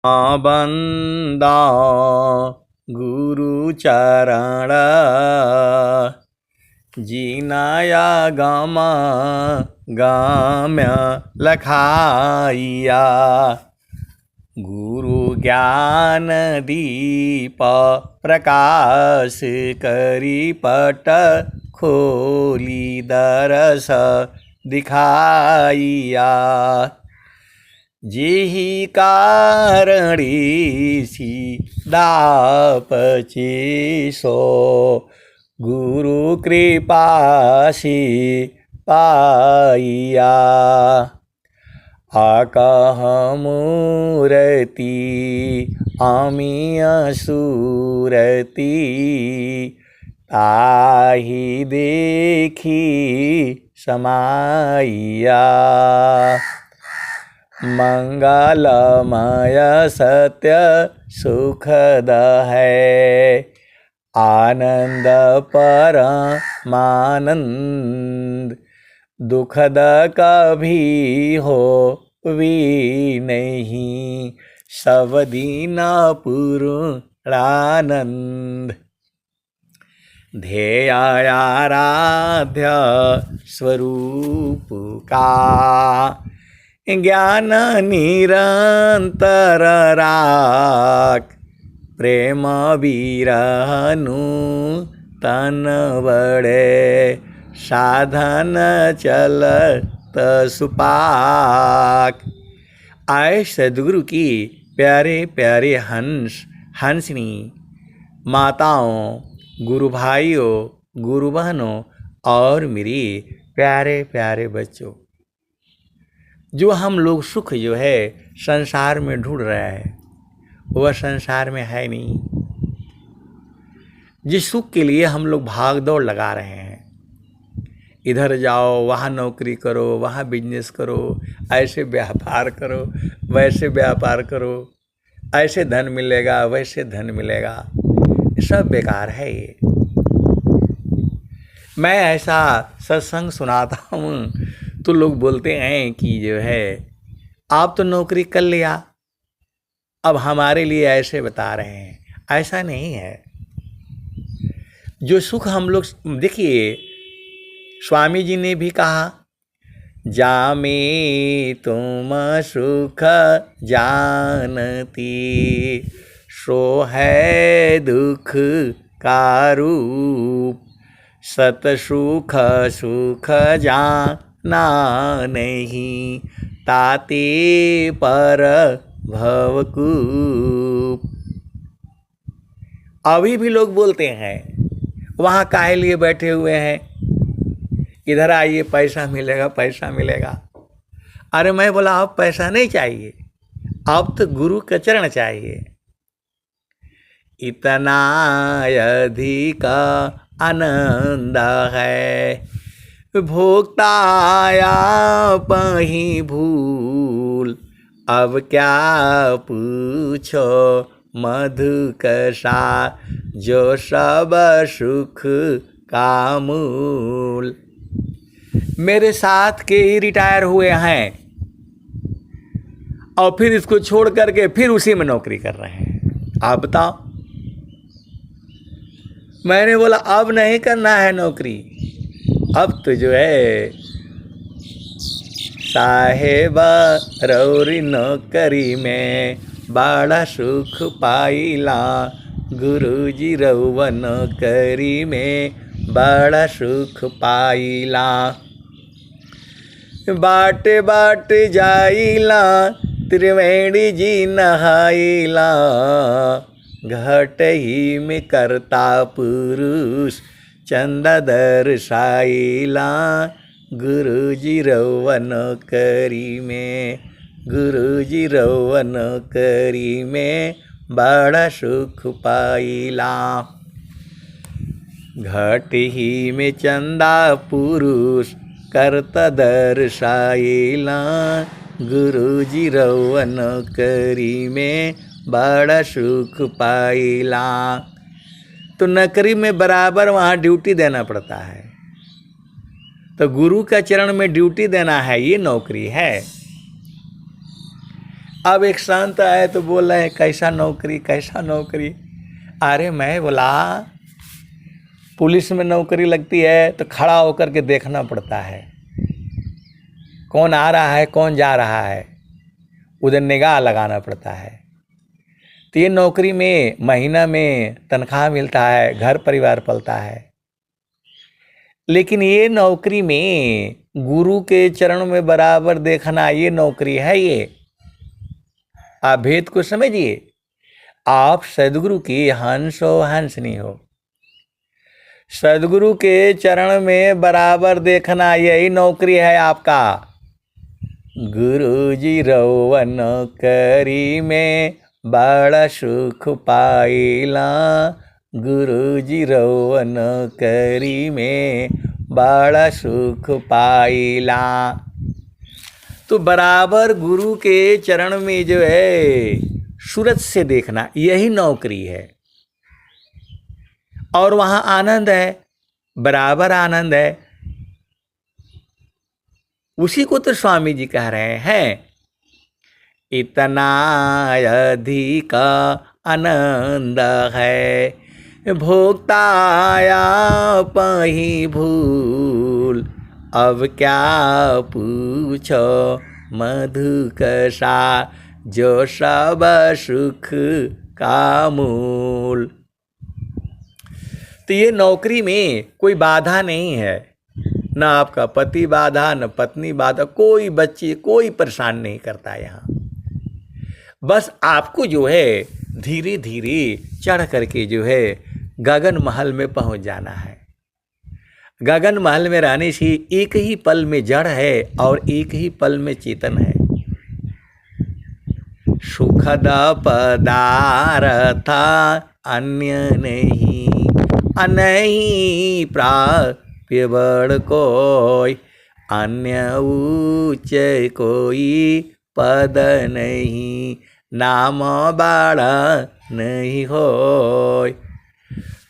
बंदा गुरु चरण जीनाया गमा गाम्य लखाइया गुरु ज्ञान दीप प्रकाश करी पट खोली दरस दिखाइया जेहि कारणी दापचे सो गुरु कृपा से पाइया आकह मूर्ति अमीय सूरति ताहि देखी समाइया मंगलमय सत्य सुखद है आनंद परमानंद दुखद कभी हो भी नहीं सब दीन पूर्णानंद ध्येय आराध्य स्वरूप का ज्ञान निरंतर राख प्रेम विरहनु तन बड़े साधन चलत सुपाक। आए सदगुरु की प्यारे प्यारे हंसनी माताओं, गुरु भाइयों, गुरु बहनों और मेरी प्यारे प्यारे बच्चों, जो हम लोग सुख जो है संसार में ढूंढ रहे हैं वह संसार में है नहीं। जिस सुख के लिए हम लोग भाग दौड़ लगा रहे हैं, इधर जाओ वहाँ नौकरी करो, वहाँ बिजनेस करो, ऐसे व्यापार करो, वैसे व्यापार करो, ऐसे धन मिलेगा, वैसे धन मिलेगा, सब बेकार है ये। मैं ऐसा सत्संग सुनाता हूँ तो लोग बोलते हैं कि जो है आप तो नौकरी कर लिया, अब हमारे लिए ऐसे बता रहे हैं। ऐसा नहीं है। जो सुख हम लोग, देखिए स्वामी जी ने भी कहा, जामे तुम सुख जानती सो है दुख का रूप, सत सुख सुख जाना नहीं ताते पर भवकूप। अभी भी लोग बोलते हैं वहाँ काहे लिए बैठे हुए हैं, इधर आइए पैसा मिलेगा, पैसा मिलेगा। अरे मैं बोला अब पैसा नहीं चाहिए, अब तो गुरु का चरण चाहिए। इतना अधिक आनंद है भोक्ताया पही भूल, अब क्या पूछो मधु कसा जो सब सुख का मूल। मेरे साथ के ही रिटायर हुए हैं और फिर इसको छोड़ करके फिर उसी में नौकरी कर रहे हैं। आप बताओ। मैंने बोला अब नहीं करना है नौकरी, अब तो जो है साहेबा रौरी नौकरी में बड़ा सुख पाइला, गुरुजी रउआ नौकरी में बड़ा सुख पाइला। बाटे बाटे जाइला त्रिवेणी जी नहाइला, घट ही में करता पुरुष चंदा दर्शाइला, गुरुजी रउआ नौकरी में, गुरुजी रउआ नौकरी में बड़ा सुख पाइला। घट ही में चंदा पुरुष करता दर्शाइला, गुरुजी रउआ नौकरी में बड़ा सुख पाइला। तो नौकरी में बराबर वहाँ ड्यूटी देना पड़ता है, तो गुरु का चरण में ड्यूटी देना है, ये नौकरी है। अब एक संत आए तो बोल रहे हैं कैसा नौकरी कैसा नौकरी। अरे मैं बोला पुलिस में नौकरी लगती है तो खड़ा होकर के देखना पड़ता है, कौन आ रहा है कौन जा रहा है, उधर निगाह लगाना पड़ता है। तो ये नौकरी में महीना में तनख्वाह मिलता है, घर परिवार पलता है। लेकिन ये नौकरी में गुरु के चरण में बराबर देखना, ये नौकरी है। ये आप भेद को समझिए। आप सदगुरु की हंस हो हंसनी हो, सदगुरु के चरण में बराबर देखना, यही नौकरी है आपका। गुरु जी रवन करी में बड़ा सुख पाइला, गुरु जी रवन करी में बड़ा सुख पाइला। तो बराबर गुरु के चरण में जो है सूरज से देखना, यही नौकरी है। और वहाँ आनंद है, बराबर आनंद है। उसी को तो स्वामी जी कह रहे हैं, इतना अधिक आनंद है भोक्ताया पही भूल, अब क्या पूछो मधु कसा जो सब सुख का मूल। तो ये नौकरी में कोई बाधा नहीं है, ना आपका पति बाधा न पत्नी बाधा, कोई बच्चे कोई परेशान नहीं करता यहाँ। बस आपको जो है धीरे धीरे चढ़ करके जो है गगन महल में पहुँच जाना है। गगन महल में रहने से एक ही पल में जड़ है और एक ही पल में चेतन है। सुखद पदार्थ अन्य नहीं, अनही प्राप्य बड़ कोई, अन्य ऊंच कोई पद नहीं, नाम बड़ा नहीं होय।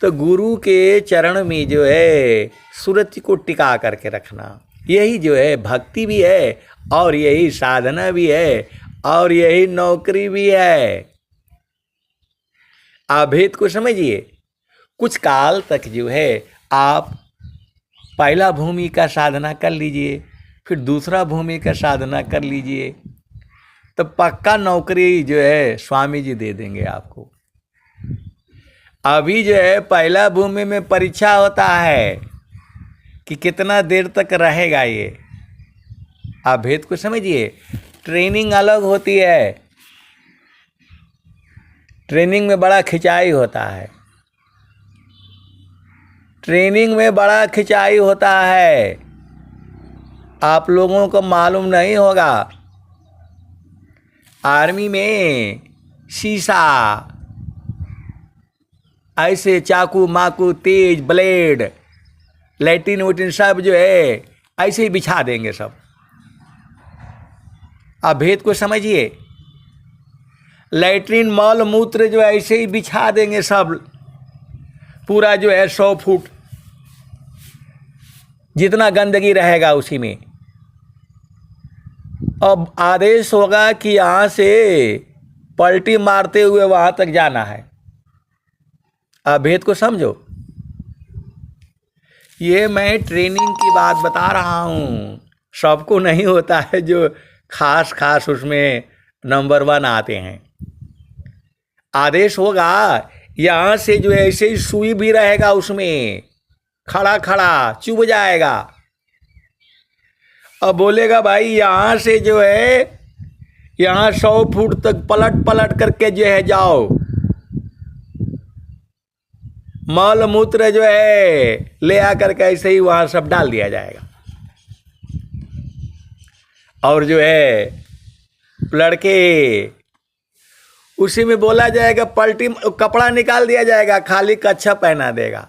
तो गुरु के चरण में जो है सूरज को टिका करके रखना, यही जो है भक्ति भी है और यही साधना भी है और यही नौकरी भी है। आप भेद को समझिए। कुछ काल तक जो है आप पहला भूमि का साधना कर लीजिए, फिर दूसरा भूमि का साधना कर लीजिए, तो पक्का नौकरी जो है स्वामी जी दे देंगे आपको। अभी जो है पहला भूमि में परीक्षा होता है कि कितना देर तक रहेगा ये। आप भेद को समझिए। ट्रेनिंग अलग होती है, ट्रेनिंग में बड़ा खिंचाई होता है, ट्रेनिंग में बड़ा खिंचाई होता है। आप लोगों को मालूम नहीं होगा, आर्मी में शीशा ऐसे चाकू माकू तेज ब्लेड लैट्रिन वैट्रिन सब जो है ऐसे ही बिछा देंगे सब। आप भेद को समझिए। लैट्रिन मल मूत्र जो ऐसे ही बिछा देंगे सब, पूरा जो है 100 फुट जितना गंदगी रहेगा उसी में। अब आदेश होगा कि यहाँ से पलटी मारते हुए वहाँ तक जाना है। आप भेद को समझो। ये मैं ट्रेनिंग की बात बता रहा हूँ, सबको नहीं होता है जो खास खास उसमें नंबर 1 आते हैं। आदेश होगा यहाँ से जो ऐसे ही सुई भी रहेगा उसमें खड़ा खड़ा चुभ जाएगा। अब बोलेगा भाई यहाँ से जो है यहाँ 100 फुट तक पलट पलट करके जो है जाओ, मल मूत्र जो है ले आकर के ऐसे ही वहाँ सब डाल दिया जाएगा। और जो है लड़के उसी में बोला जाएगा, पलटी कपड़ा निकाल दिया जाएगा, खाली कच्छा पहना देगा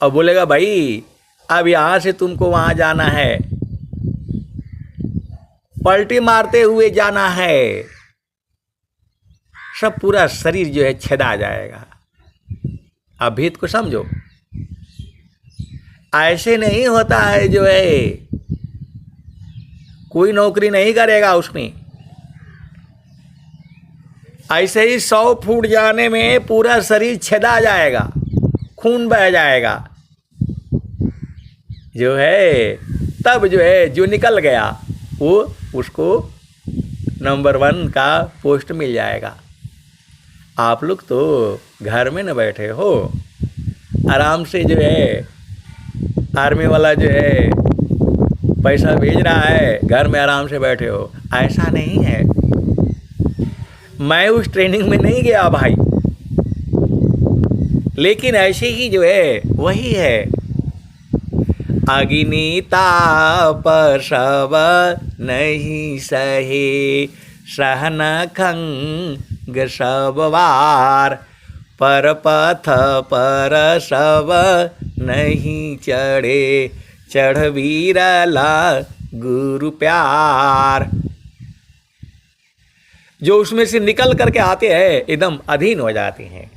और बोलेगा भाई अब यहाँ से तुमको वहाँ जाना है, पलटी मारते हुए जाना है। सब पूरा शरीर जो है छेदा जाएगा। आप भेद को समझो। ऐसे नहीं होता है जो है कोई नौकरी नहीं करेगा उसमें। ऐसे ही 100 फूट जाने में पूरा शरीर छेदा जाएगा, खून बह जाएगा, जो है तब जो है जो निकल गया वो उसको नंबर 1 का पोस्ट मिल जाएगा। आप लोग तो घर में न बैठे हो, आराम से जो है आर्मी वाला जो है पैसा भेज रहा है, घर में आराम से बैठे हो। ऐसा नहीं है, मैं उस ट्रेनिंग में नहीं गया भाई, लेकिन ऐसे ही जो है वही है। अग्नि ताप सब नहीं सहे, सहन खंग सब वार, पर पथ पर सब नहीं चढ़े, चढ़ वीरला गुरु प्यार। जो उसमें से निकल करके आते हैं एकदम अधीन हो जाते हैं।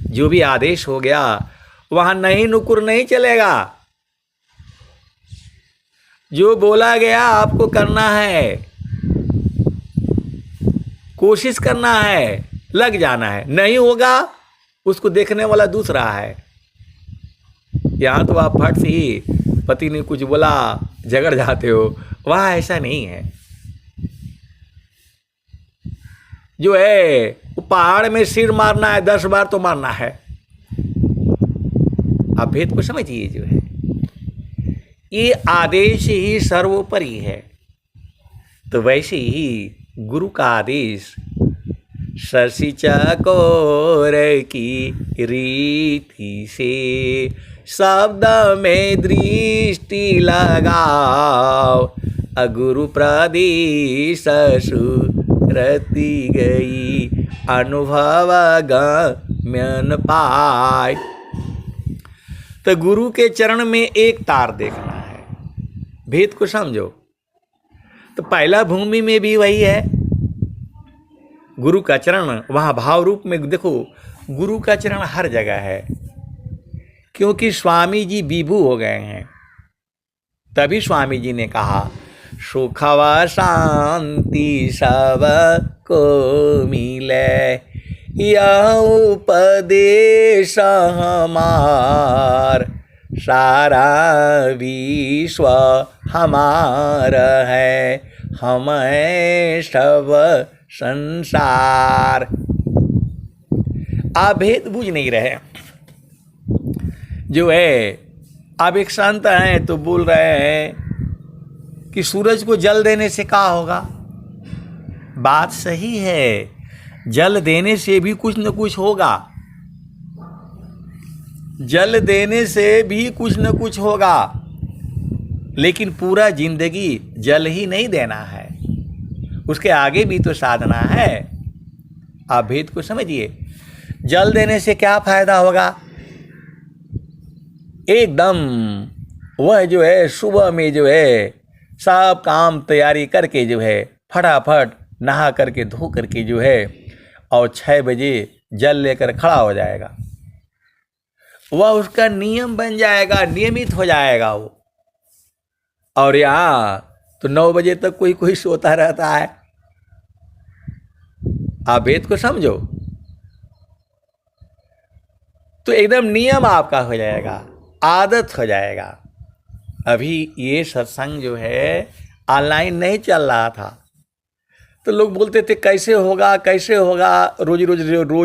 जो भी आदेश हो गया वहां नहीं नुकुर नहीं चलेगा, जो बोला गया आपको करना है, कोशिश करना है, लग जाना है। नहीं होगा उसको देखने वाला दूसरा है। यहाँ तो आप फट से ही पति ने कुछ बोला झगड़ जाते हो, वहाँ ऐसा नहीं है। जो है वो पहाड़ में सिर मारना है 10 बार तो मारना है। आप भेद को समझिए। जो है ये आदेश ही सर्वोपरि है, तो वैसे ही गुरु का आदेश शशि चकोर की रीति से शब्द में दृष्टि लगाओ, अगुरु प्रदेश सुरति गई अनुभव गम्यन पाय। तो गुरु के चरण में एक तार देखना है, भेद को समझो। तो पहला भूमि में भी वही है, गुरु का चरण वहाँ भाव रूप में देखो। गुरु का चरण हर जगह है, क्योंकि स्वामी जी विभू हो गए हैं। तभी स्वामी जी ने कहा सुख व शांति सब को मिले, यह उपदेश हमार, सारा विश्व हमार है, हम हैं सब संसार। आप भेद बुझ नहीं रहे। जो है अब एक संत हैं तो बोल रहे हैं कि सूरज को जल देने से क्या होगा। बात सही है, जल देने से भी कुछ न कुछ होगा, जल देने से भी कुछ न कुछ होगा, लेकिन पूरा जिंदगी जल ही नहीं देना है, उसके आगे भी तो साधना है। आप भेद को समझिए। जल देने से क्या फायदा होगा। एकदम वह जो है सुबह में जो है सब काम तैयारी करके जो है फटाफट नहा करके धो करके जो है और 6 बजे जल लेकर खड़ा हो जाएगा। वह उसका नियम बन जाएगा, नियमित हो जाएगा वो। और यहाँ तो 9 बजे तक कोई कोई सोता रहता है। आप भेद को समझो। तो एकदम नियम आपका हो जाएगा, आदत हो जाएगा। अभी ये सत्संग जो है ऑनलाइन नहीं चल रहा था, तो लोग बोलते थे कैसे होगा कैसे होगा, रोज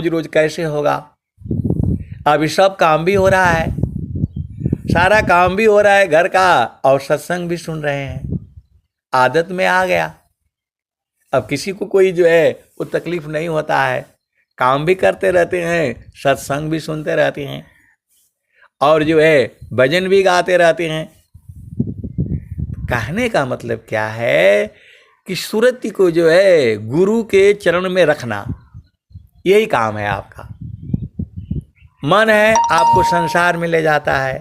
रोज कैसे होगा। अभी सब काम भी हो रहा है, सारा काम भी हो रहा है घर का, और सत्संग भी सुन रहे हैं। आदत में आ गया। अब किसी को कोई जो है वो तकलीफ नहीं होता है, काम भी करते रहते हैं, सत्संग भी सुनते रहते हैं, और जो है भजन भी गाते रहते हैं। कहने का मतलब क्या है कि सुरति को जो है गुरु के चरण में रखना, यही काम है आपका। मन है आपको संसार में ले जाता है,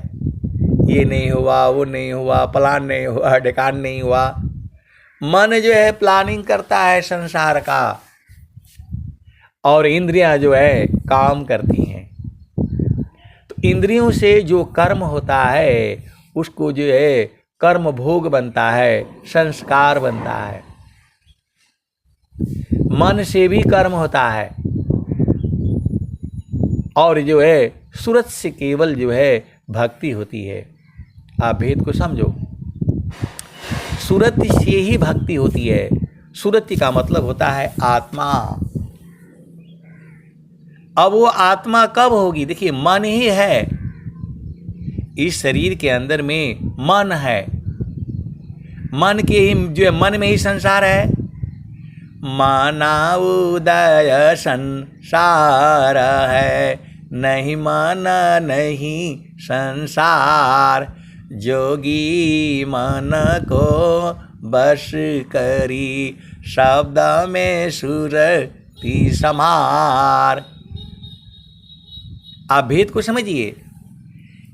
ये नहीं हुआ वो नहीं हुआ, प्लान नहीं हुआ, ढिकान नहीं हुआ। मन जो है प्लानिंग करता है संसार का, और इंद्रियां जो है काम करती हैं। तो इंद्रियों से जो कर्म होता है उसको जो है कर्म भोग बनता है, संस्कार बनता है। मन से भी कर्म होता है, और जो है सूरत से केवल जो है भक्ति होती है। आप भेद को समझो, सूरत से ही भक्ति होती है। सूरत का मतलब होता है आत्मा। अब वो आत्मा कब होगी? देखिए, मन ही है, इस शरीर के अंदर में मन है, मन के ही जो है, मन में ही संसार है। माना उदय संसार है, नहीं माना नहीं संसार। जोगी मन को बस करी, शब्द में सुरति समार। आप भेद को समझिए।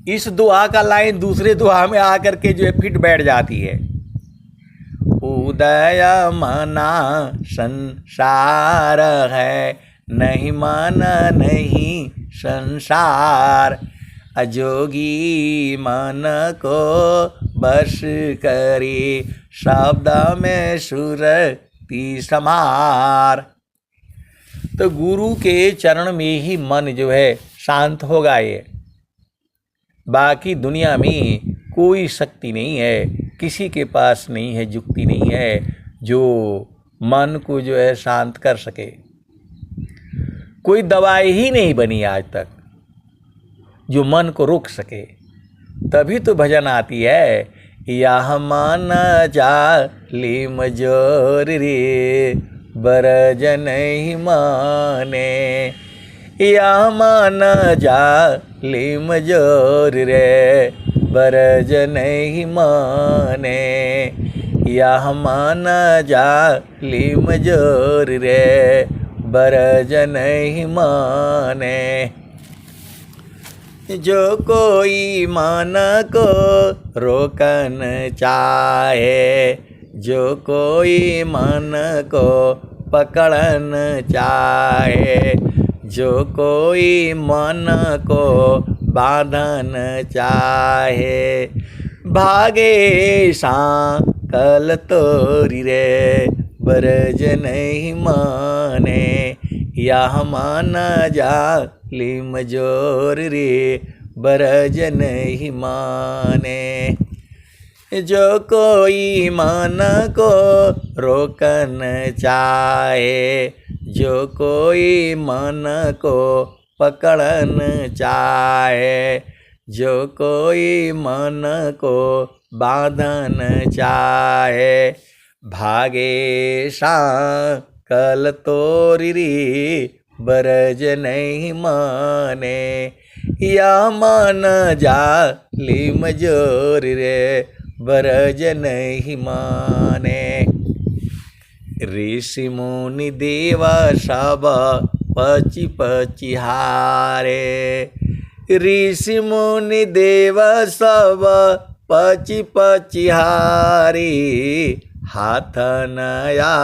इस दुआ का लाइन दूसरे दुआ में आकर के जो है फिट बैठ जाती है। उदय मना संसार है, नहीं माना नहीं संसार। अजोगी मन को बस करी, शब्द में सुरति समार। तो गुरु के चरण में ही मन जो है शांत होगा। ये बाकी दुनिया में कोई शक्ति नहीं है, किसी के पास नहीं है, युक्ति नहीं है जो मन को जो है शांत कर सके। कोई दवाई ही नहीं बनी आज तक जो मन को रोक सके। तभी तो भजन आती है, यह मन जाली मजोर रे, बरज नहीं माने। या मन जाली मजोर रे, बरज नहीं माने। या मन जाली मजोर रे, बरज नहीं माने। जो कोई मन को रोकन चाहे, जो कोई मन को पकड़न चाहे, जो कोई मन को बांधन चाहे। भागे सांकल तोरी रे, बरज नहीं माने। यह मान जाली मजोर रे, बरज नहीं माने। जो कोई मन को रोकन चाहे, जो कोई मन को पकड़न चाहे, जो कोई मन को बांधन चाहे। भागे सांकल तोरी रे, बरज नहीं माने। या मन जाली मजोर रे, बरज नहीं माने। ऋषि मुनि देवा सब पची पची हारे। ऋषि मुनि देवा सब पची पची हारी। हाथ नया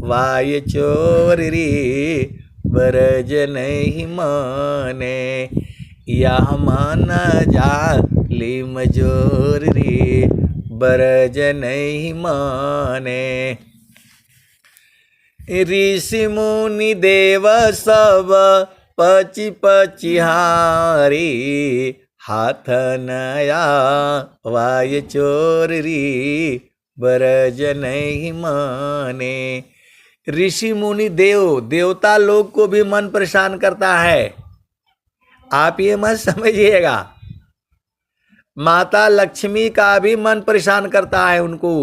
वाय चोर रे, बरज नहीं माने। यह मान जाली मजोर रे, बरज नहीं माने। ऋषि मुनि देव सब पची पची हारी। हाथ नया वाय चोर रे, बरज नहीं माने। ऋषि मुनि देवता लोग को भी मन परेशान करता है। आप ये मत समझिएगा, माता लक्ष्मी का भी मन परेशान करता है उनको,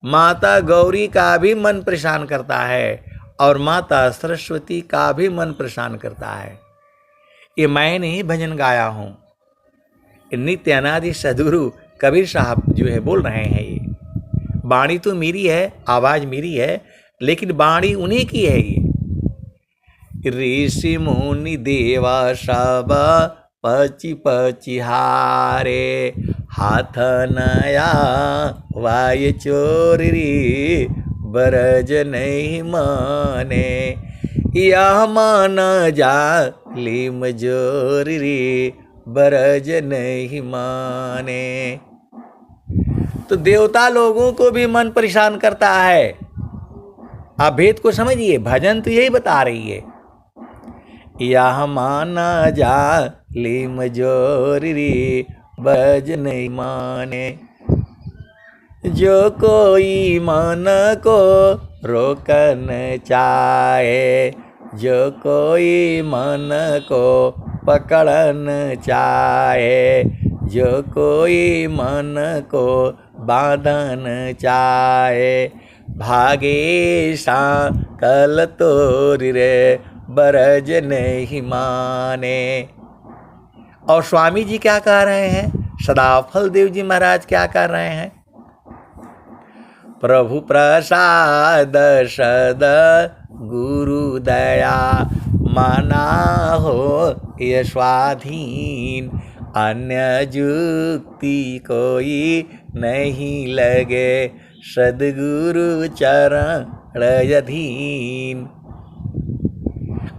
माता गौरी का भी मन परेशान करता है, और माता सरस्वती का भी मन परेशान करता है। ये मैं नहीं भजन गाया हूँ, नित्य अनादि सद्गुरु कबीर साहब जो है बोल रहे हैं। ये वाणी तो मेरी है, आवाज मेरी है, लेकिन वाणी उन्हीं की है। ये ऋषि मुनि देवा सब पची पची हारे। हाथ नया वाय चोर रे, बरज नहीं माने। यह मान जाली मजोर रे, बरज नहीं माने। तो देवता लोगों को भी मन परेशान करता है। आप भेद को समझिए, भजन तो यही बता रही है। यह माना जा ले मजोरी रे बज नहीं माने, जो कोई मन को रोकन चाहे, जो कोई मन को पकड़न चाहे, जो कोई मन को बांधन चाहे, भागे सा कल तोरी रे बरज नहीं माने। और स्वामी जी क्या कह रहे हैं, सदाफल देव जी महाराज क्या कर रहे हैं, प्रभु प्रसाद सद गुरु दया माना हो ये स्वाधीन, अन्य युक्ति कोई नहीं लगे सदगुरु चरण अधीन।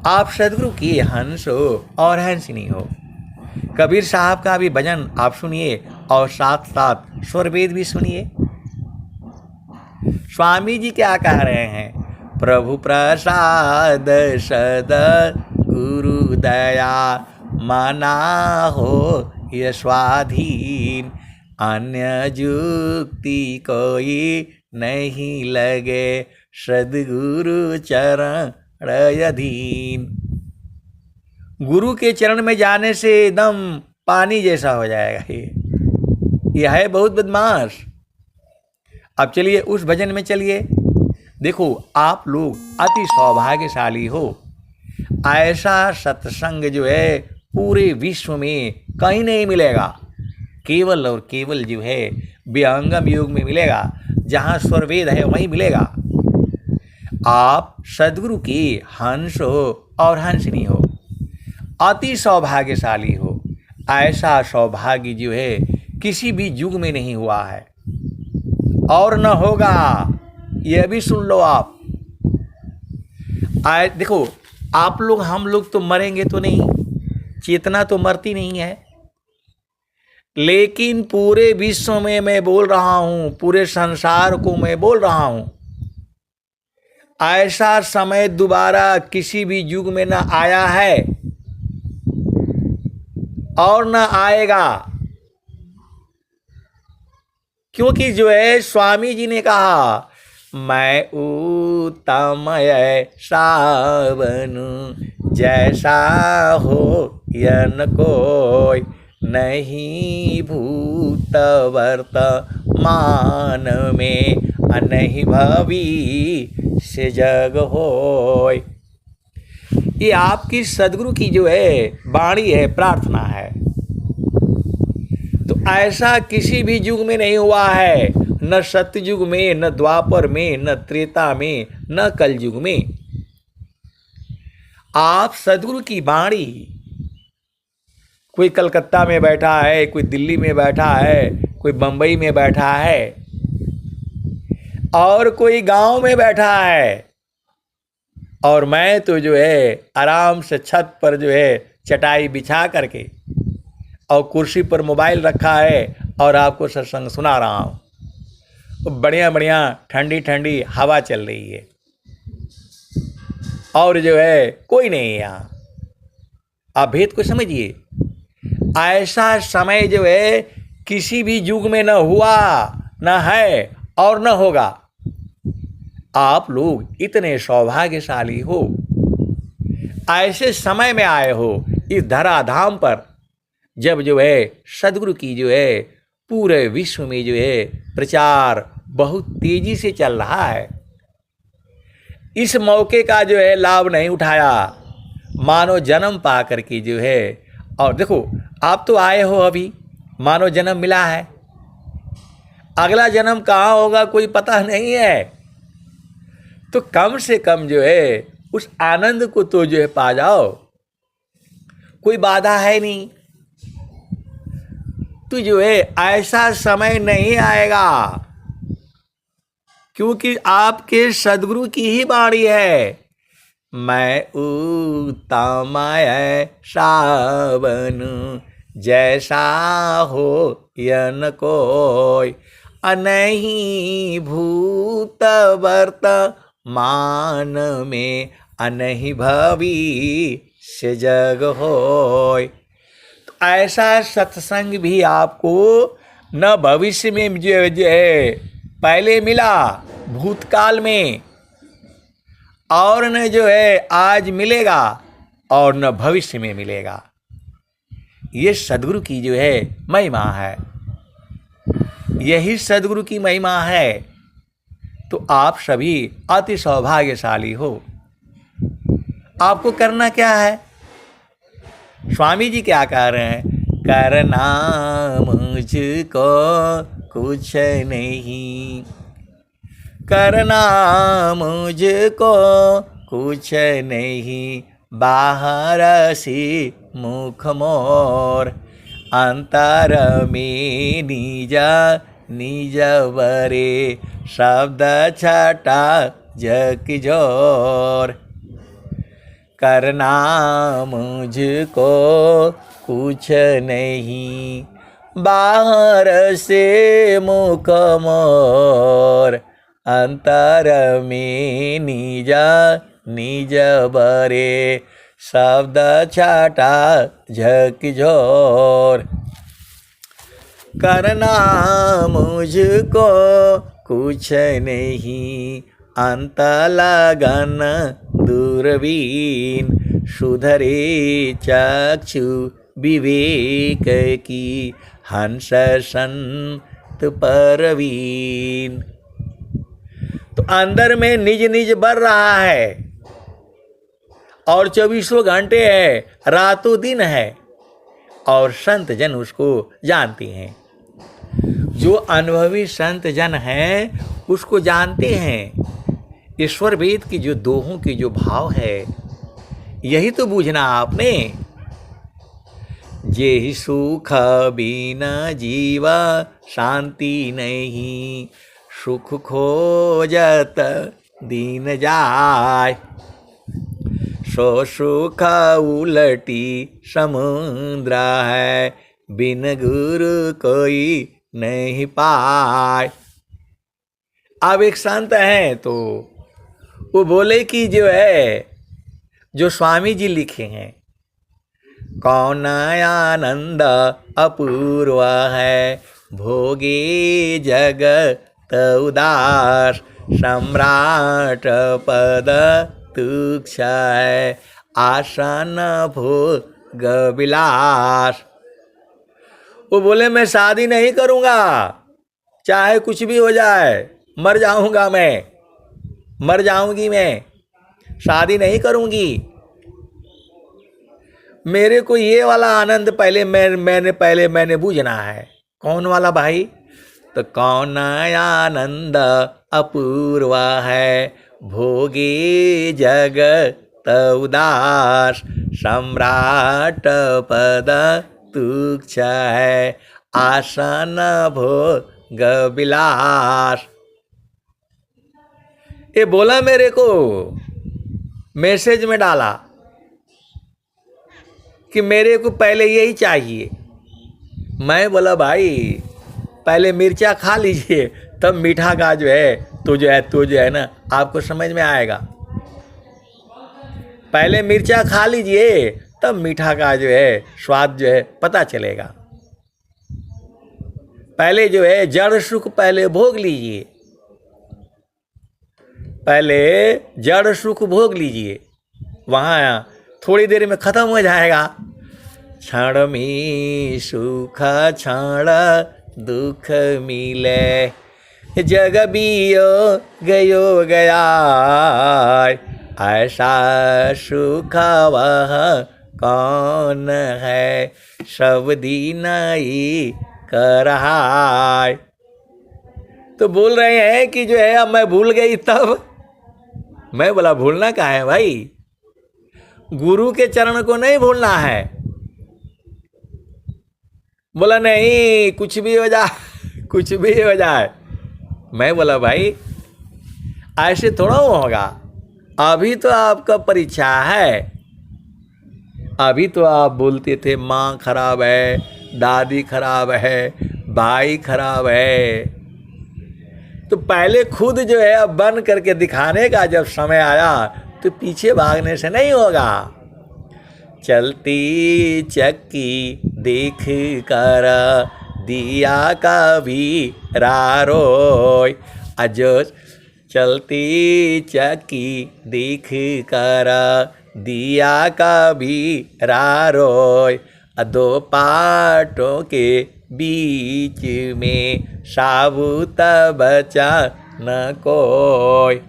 आप सदगुरु की हंस हो और हंसनी हो। कबीर साहब का भी भजन आप सुनिए और साथ साथ स्वरवेद भी सुनिए। स्वामी जी क्या कह रहे हैं, प्रभु प्रसाद सद गुरु दया माना हो ये स्वाधीन, अन्य युक्ति कोई नहीं लगे सदगुरु चरण अधीन। गुरु के चरण में जाने से एकदम पानी जैसा हो जाएगा। ये है बहुत बदमाश। अब चलिए उस भजन में चलिए। देखो आप लोग अति सौभाग्यशाली हो, ऐसा सत्संग जो है पूरे विश्व में कहीं नहीं मिलेगा, केवल और केवल जो है विहंगम योग में मिलेगा, जहाँ स्वरवेद है वहीं मिलेगा। आप सदगुरु की हंस हो और हंसनी हो, अति सौभाग्यशाली हो। ऐसा सौभाग्य जो है किसी भी युग में नहीं हुआ है और न होगा, यह भी सुन लो आप। देखो आप लोग हम लोग तो मरेंगे तो नहीं, चेतना तो मरती नहीं है, लेकिन पूरे विश्व में मैं बोल रहा हूं, पूरे संसार को मैं बोल रहा हूं, ऐसा समय दोबारा किसी भी युग में न आया है और न आएगा। क्योंकि जो है स्वामी जी ने कहा, मैं उत्तम सावन जैसा हो यन कोई, नहीं भूत वर्तमान में नहीं भविष्य जग होय। ये आपकी सदगुरु की जो है वाणी है, प्रार्थना है। तो ऐसा किसी भी युग में नहीं हुआ है, न सतयुग में, न द्वापर में, न त्रेता में, न कलयुग में। आप सदगुरु की वाणी, कोई कलकत्ता में बैठा है, कोई दिल्ली में बैठा है, कोई बंबई में बैठा है और कोई गांव में बैठा है, और मैं तो जो है आराम से छत पर जो है चटाई बिछा करके और कुर्सी पर मोबाइल रखा है और आपको सत्संग सुना रहा हूँ। तो बढ़िया बढ़िया ठंडी ठंडी हवा चल रही है और जो है कोई नहीं है यहाँ। आप भेद को समझिए। ऐसा समय जो है किसी भी युग में न हुआ, न है और न होगा। आप लोग इतने सौभाग्यशाली हो, ऐसे समय में आए हो इस धराधाम पर, जब जो है सदगुरु की जो है पूरे विश्व में जो है प्रचार बहुत तेजी से चल रहा है। इस मौके का जो है लाभ नहीं उठाया, मानव जन्म पा करके जो है। और देखो आप तो आए हो, अभी मानव जन्म मिला है, अगला जन्म कहाँ होगा कोई पता नहीं है। तो कम से कम जो है उस आनंद को तो जो है पा जाओ, कोई बाधा है नहीं। तो जो है ऐसा समय नहीं आएगा, क्योंकि आपके सदगुरु की ही वाणी है, मैं उत्तम सावन जैसा हो यन कोई, नहीं भूत वर्त मान में अनहि भविष्य जग होय। तो ऐसा सत्संग भी आपको न भविष्य में जो है पहले मिला भूतकाल में, और न जो है आज मिलेगा, और न भविष्य में मिलेगा। ये सद्गुरु की जो है महिमा है, यही सद्गुरु की महिमा है। तो आप सभी अति सौभाग्यशाली हो। आपको करना क्या है? स्वामी जी क्या कह रहे हैं? करना मुझको कुछ नहीं, करना मुझको कुछ नहीं, बाहर से मुख मोर, अंतर में निज निज बरे, शब्द छटा जग जोर। करना मुझको कुछ नहीं, बाहर से मुख मोर, अंतर में निज निज बरे, शब्द छटा झकझोर। करना मुझको कुछ नहीं, अंत लगन दूरबीन, सुधरे चक्षु विवेक की, हंस संत परवीन। तो अंदर में निज निज बढ़ रहा है, और 24 घंटे है, रातों दिन है, और संत जन उसको जानते हैं। जो अनुभवी संत जन हैं उसको जानते हैं। ईश्वर वेद की जो दोहों की जो भाव है, यही तो बूझना आपने। जे सुख बिना जीवा शांति नहीं, सुख खोजत दीन जाय, सो सुख उलटी समुद्र है, बिन गुरु कोई नहीं पाए। अब एक संत हैं तो वो बोले कि जो है, जो स्वामी जी लिखे हैं, कौन आनंद अपूर्व है, भोगे जगत उदास, सम्राट पद तुक्ष है, आसन भोग विलास। वो बोले मैं शादी नहीं करूँगा, चाहे कुछ भी हो जाए, मर जाऊँगा मैं, मर जाऊँगी मैं, शादी नहीं करूँगी। मेरे को ये वाला आनंद पहले मैंने बूझना है। कौन वाला भाई? तो कौन आनंद अपूर्व है, भोगे जगत उदास, सम्राट पद तुक्ष है, आसन भोग विलास। ये बोला मेरे को, मैसेज में डाला कि मेरे को पहले यही चाहिए। मैं बोला भाई पहले मिर्चा खा लीजिए, तब मीठा का जो है ना आपको समझ में आएगा। पहले मिर्चा खा लीजिए, तब मीठा का जो है स्वाद जो है पता चलेगा। पहले जो है जड़ सुख पहले भोग लीजिए, पहले जड़ सुख भोग लीजिए, वहाँ थोड़ी देर में खत्म हो जाएगा। क्षण में सुख क्षण दुख मिले, जग बियो गयो गया, ऐसा सुख वह कौन है, सब दिन ही कर रहा है। तो बोल रहे हैं कि जो है अब मैं भूल गई तब। मैं बोला भूलना क्या है भाई, गुरु के चरण को नहीं भूलना है। बोला नहीं कुछ भी हो जाए, कुछ भी हो जाए। मैं बोला भाई ऐसे थोड़ा होगा, अभी तो आपका परीक्षा है। अभी तो आप बोलते थे माँ खराब है, दादी खराब है, भाई खराब है। तो पहले खुद जो है अब बन करके दिखाने का जब समय आया तो पीछे भागने से नहीं होगा। चलती चक्की देख कर दिया कभी रारोय। अजो चलती चक्की देख कर दिया कभी रारोय। दो पाटों के बीच में साबुत बचा न कोई।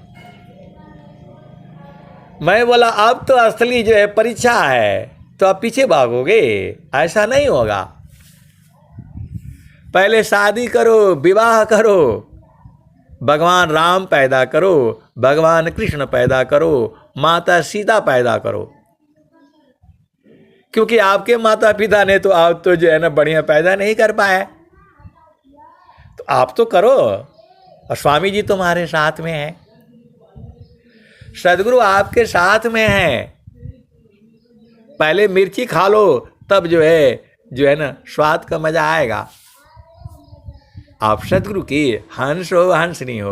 मैं बोला अब तो असली जो है परीक्षा है, तो आप पीछे भागोगे, ऐसा नहीं होगा। पहले शादी करो, विवाह करो, भगवान राम पैदा करो, भगवान कृष्ण पैदा करो, माता सीता पैदा करो। क्योंकि आपके माता पिता ने तो आप तो जो है ना बढ़िया पैदा नहीं कर पाए, तो आप तो करो। और स्वामी जी तुम्हारे साथ में है, सदगुरु आपके साथ में है। पहले मिर्ची खा लो, तब जो है ना स्वाद का मजा आएगा। आप सदगुरु की हंस हो हंसनी हो।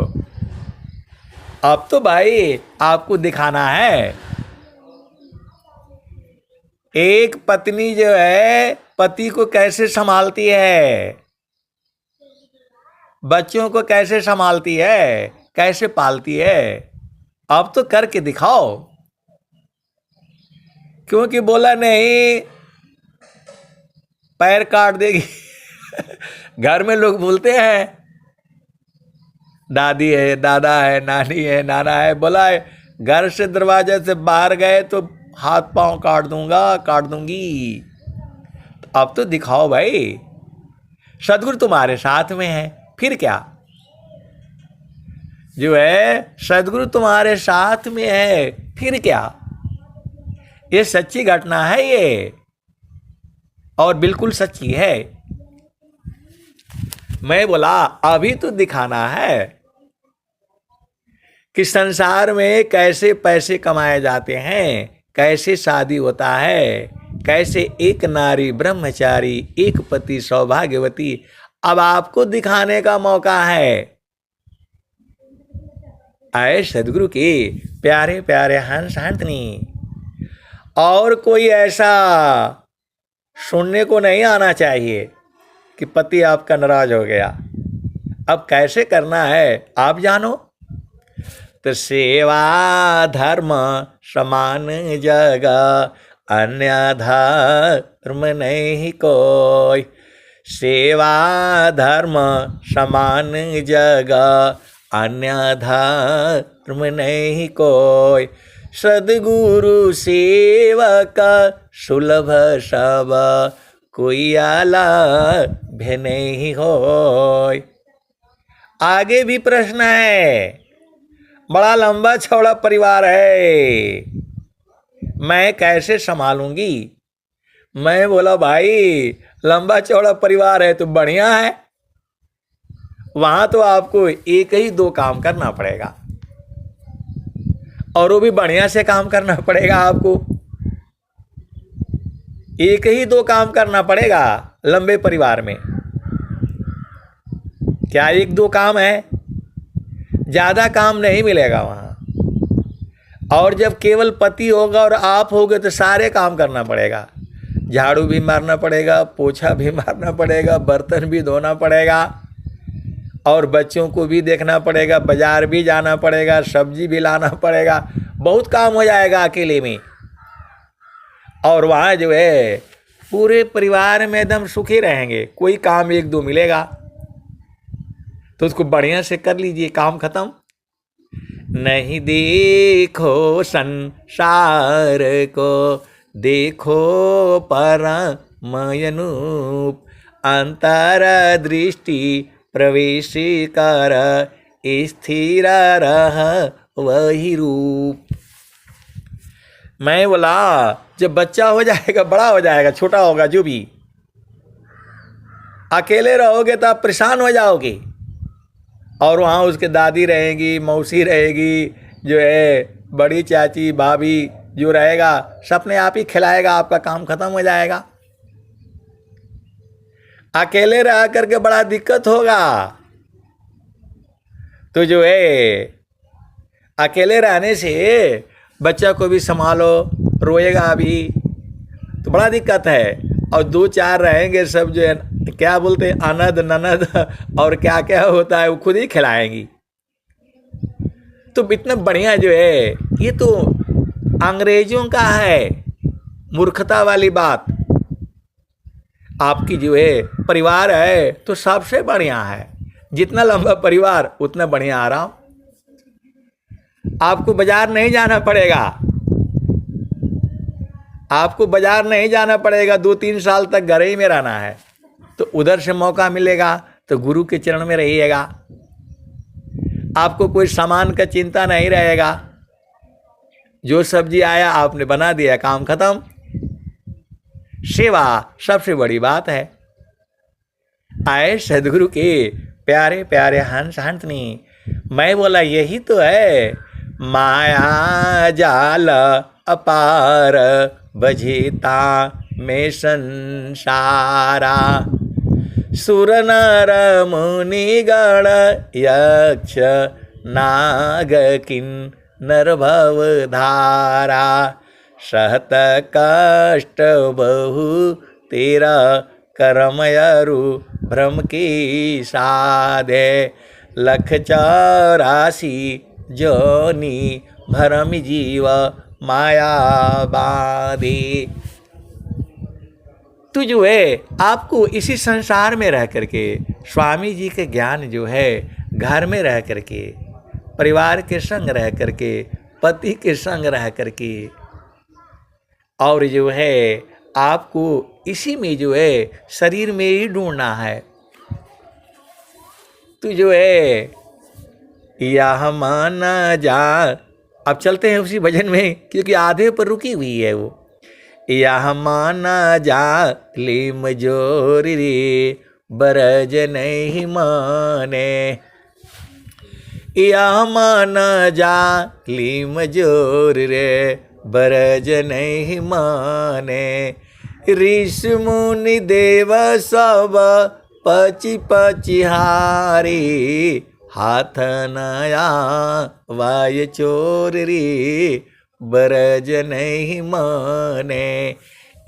अब तो भाई आपको दिखाना है। एक पत्नी जो है पति को कैसे संभालती है, बच्चों को कैसे संभालती है, कैसे पालती है, अब तो करके दिखाओ। क्योंकि बोला नहीं पैर काट देगी। घर में लोग बोलते हैं, दादी है, दादा है, नानी है, नाना है, बोला है घर से दरवाजे से बाहर गए तो हाथ पांव काट दूंगा, काट दूंगी। तो अब तो दिखाओ भाई, सदगुरु तुम्हारे साथ में है, फिर क्या। जो है सदगुरु तुम्हारे साथ में है, फिर क्या। ये सच्ची घटना है ये, और बिल्कुल सच्ची है। मैं बोला अभी तो दिखाना है कि संसार में कैसे पैसे कमाए जाते हैं, कैसे शादी होता है, कैसे एक नारी ब्रह्मचारी, एक पति सौभाग्यवती। अब आपको दिखाने का मौका है। आए सदगुरु के प्यारे प्यारे हंस हंसनी। और कोई ऐसा सुनने को नहीं आना चाहिए कि पति आपका नाराज हो गया। अब कैसे करना है आप जानो। तो सेवा धर्म समान जगह, अन्य धर्म नहीं कोई। सेवा धर्म समान जगह, अन्य धर्म नहीं कोई। सदगुरु सेवक सुलभ सब, कोई आला भे नहीं होय। आगे भी प्रश्न है, बड़ा लंबा चौड़ा परिवार है, मैं कैसे संभालूंगी। मैं बोला भाई लंबा चौड़ा परिवार है तो बढ़िया है, वहां तो आपको एक ही दो काम करना पड़ेगा, और वो भी बढ़िया से काम करना पड़ेगा। आपको एक ही दो काम करना पड़ेगा लंबे परिवार में। क्या एक दो काम है, ज्यादा काम नहीं मिलेगा वहां। और जब केवल पति होगा और आप होगे तो सारे काम करना पड़ेगा। झाड़ू भी मारना पड़ेगा, पोछा भी मारना पड़ेगा, बर्तन भी धोना पड़ेगा, और बच्चों को भी देखना पड़ेगा, बाजार भी जाना पड़ेगा, सब्जी भी लाना पड़ेगा। बहुत काम हो जाएगा अकेले में। और वहाँ जो है पूरे परिवार में एकदम सुखी रहेंगे। कोई काम एक दो मिलेगा तो उसको बढ़िया से कर लीजिए, काम खत्म। नहीं देखो संसार को, देखो परमयनूप। अंतर दृष्टि प्रवेश कर, स्थिर रह वही रूप। मैं बोला जब बच्चा हो जाएगा, बड़ा हो जाएगा, छोटा होगा जो भी, अकेले रहोगे तो आप परेशान हो जाओगे। और वहाँ उसके दादी रहेगी, मौसी रहेगी, जो है बड़ी चाची भाभी जो रहेगा, सबने आप ही खिलाएगा, आपका काम खत्म हो जाएगा। अकेले रह करके बड़ा दिक्कत होगा। तो जो है अकेले रहने से बच्चा को भी संभालो, रोएगा भी तो बड़ा दिक्कत है। और 2-4 रहेंगे सब जो है क्या बोलते हैं अनद ननद और क्या क्या होता है वो खुद ही खिलाएंगी। तो इतना बढ़िया जो है ये तो अंग्रेजों का है, मूर्खता वाली बात। आपकी जो है परिवार है तो सबसे बढ़िया है, जितना लंबा परिवार उतना बढ़िया आराम। आपको बाजार नहीं जाना पड़ेगा, आपको बाजार नहीं जाना पड़ेगा, 2-3 साल तक घर ही में रहना है। तो उधर से मौका मिलेगा तो गुरु के चरण में रहिएगा, आपको कोई सामान का चिंता नहीं रहेगा। जो सब्जी आया आपने बना दिया, काम खत्म। सेवा सबसे बड़ी बात है। आए सदगुरु के प्यारे प्यारे हंस हंसनी, मैं बोला यही तो है माया जाल अपार बझेता में संसारा। सुर नर मुनि गण यक्ष नाग किन्नर भव धारा। सहत कष्ट बहु तेरा कर्मयरु भ्रम की साधे। 184 जोनि भरम जीव माया बाधे। तो जो है आपको इसी संसार में रह करके स्वामी जी के ज्ञान जो है घर में रह करके, परिवार के संग रह करके, पति के संग रह करके, और जो है आपको इसी में जो है शरीर में ही ढूंढना है। तो जो है यह माना जा, अब चलते हैं उसी भजन में क्योंकि आधे पर रुकी हुई है वो। यह माना जा लीम जोरी रे बरज नहीं माने। यह माना जा लीम जोर रे बरज नहीं माने। ऋषि मुनि देव सब पची पची हारी। हाथ नया वाय चोर रे बरज नहीं माने।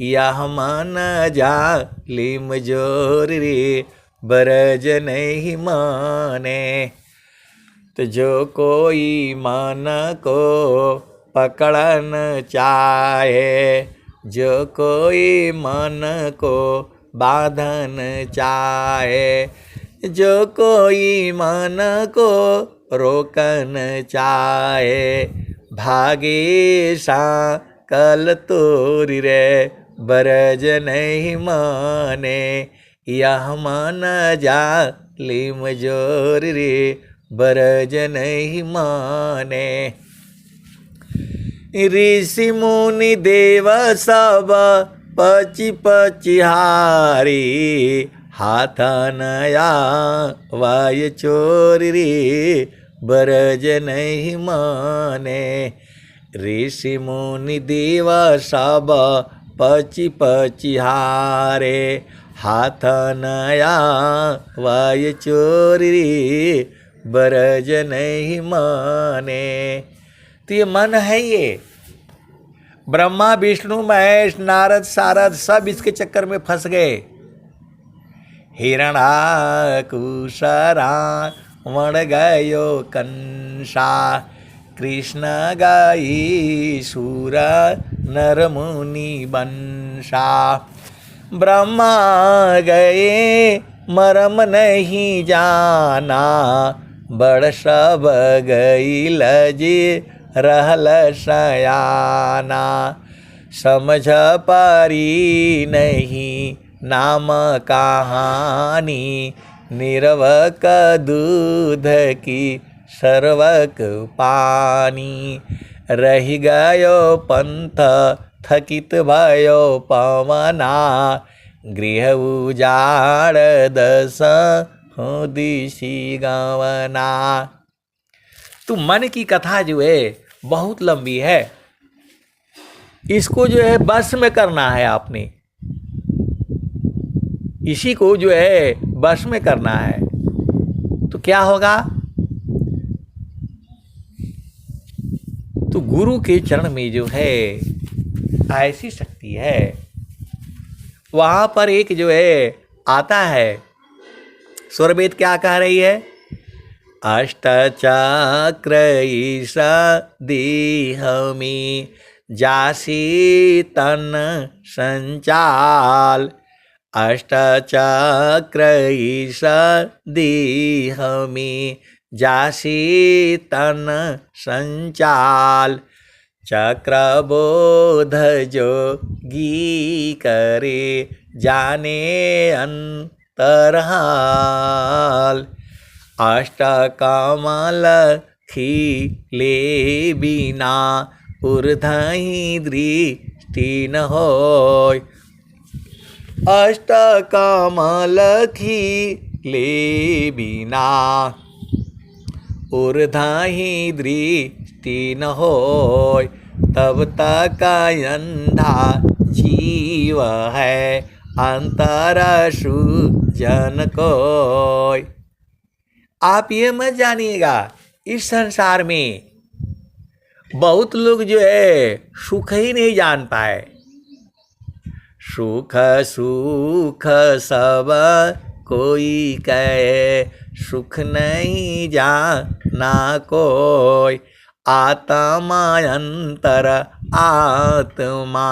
यह मान जा लीम जोर रे बरज नहीं माने। तो जो कोई मन को पकड़न चाहे, जो कोई मन को बांधन चाहे, जो कोई मन को रोकन चाहे, भागे सा कल तोरी रे बरज नहीं माने। यह मान जा लीम जोर रे बरज नहीं माने। ऋषि मुनि देव सब पची पची हारी। हाथ नया वाय चोर रे बरज नहीं माने। ऋषि मुनि देव सब पची पची हारे। हाथ नया वाय चोर रे बरज नहीं माने। तो ये मन है, ये ब्रह्मा विष्णु महेश नारद सारद सब इसके चक्कर में फंस गए। हिरणाकुशरा वण गयो कंसा। कृष्ण गाई सूर नर मुनि बंसा। ब्रह्मा गए मरम नहीं जाना। बड़ सब गई लजी रहल सयाना। समझ पारी नहीं नाम कहानी। निरवक दूध की सर्वक पानी। रही गयो पंथ थकित भयो पवना। गृह उजाड़ दस हो दिशी गवना। तो मन की कथा जो है बहुत लंबी है, इसको जो है बस में करना है आपने, इसी को जो है बस में करना है। तो क्या होगा, तो गुरु के चरण में जो है ऐसी शक्ति है, वहां पर एक जो है आता है, स्वरवेद क्या कह रही है? अष्टचक्र ईश देह में जासी तन संचाल। अष्टचक्र ईश देह में जासी तन संचाल। चक्रबोध जोगी करे जाने अंतरहाल। अष्टकमल खिले बिना ऊर्ध्वहि दृष्टि न होय। अष्टकमल खिले बिना ऊर्ध्वहि दृष्टि न होय। तब तक अंधा जीव है अंतर सुजन कोय। आप ये मत जानिएगा, इस संसार में बहुत लोग जो है सुख ही नहीं जान पाए। सुख सुख सब कोई कहे, सुख नहीं जाना कोई। आत्मा अंतर आत्मा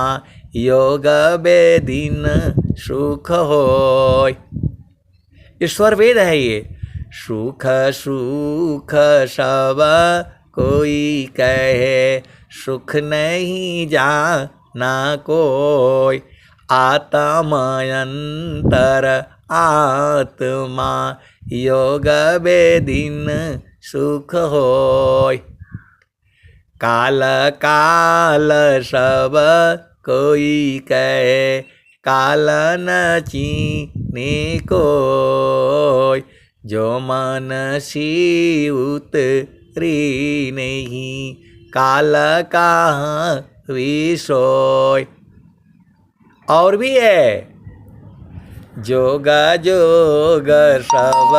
योग बेदीन सुख होय। ईश्वर वेद है ये। सुख सुख सब कोई कहे, सुख नहीं जाना कोई। आत्मा अंतर आत्मा योग बेदीन सुख होय। काल काल सब कोई कहे, काल न चीने कोय। जो मन सी उतरी नहीं, काल कहाँ विसोय। और भी है, जोग जोग सब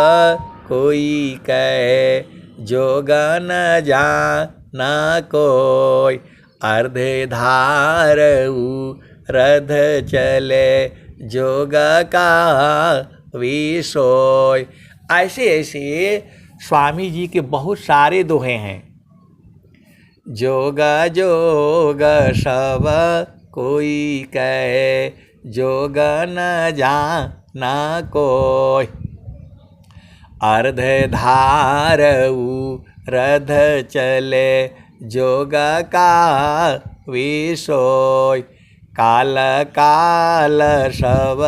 कोई कहे, जोग न जाना कोय। अर्धे धार रध चले, जोग का विसोय। ऐसे ऐसे स्वामी जी के बहुत सारे दोहे हैं। जोग जोग सब कोई कहे, जोग न जाना कोय। अर्ध धार रध चले, जोग का विसोय। काल काल सब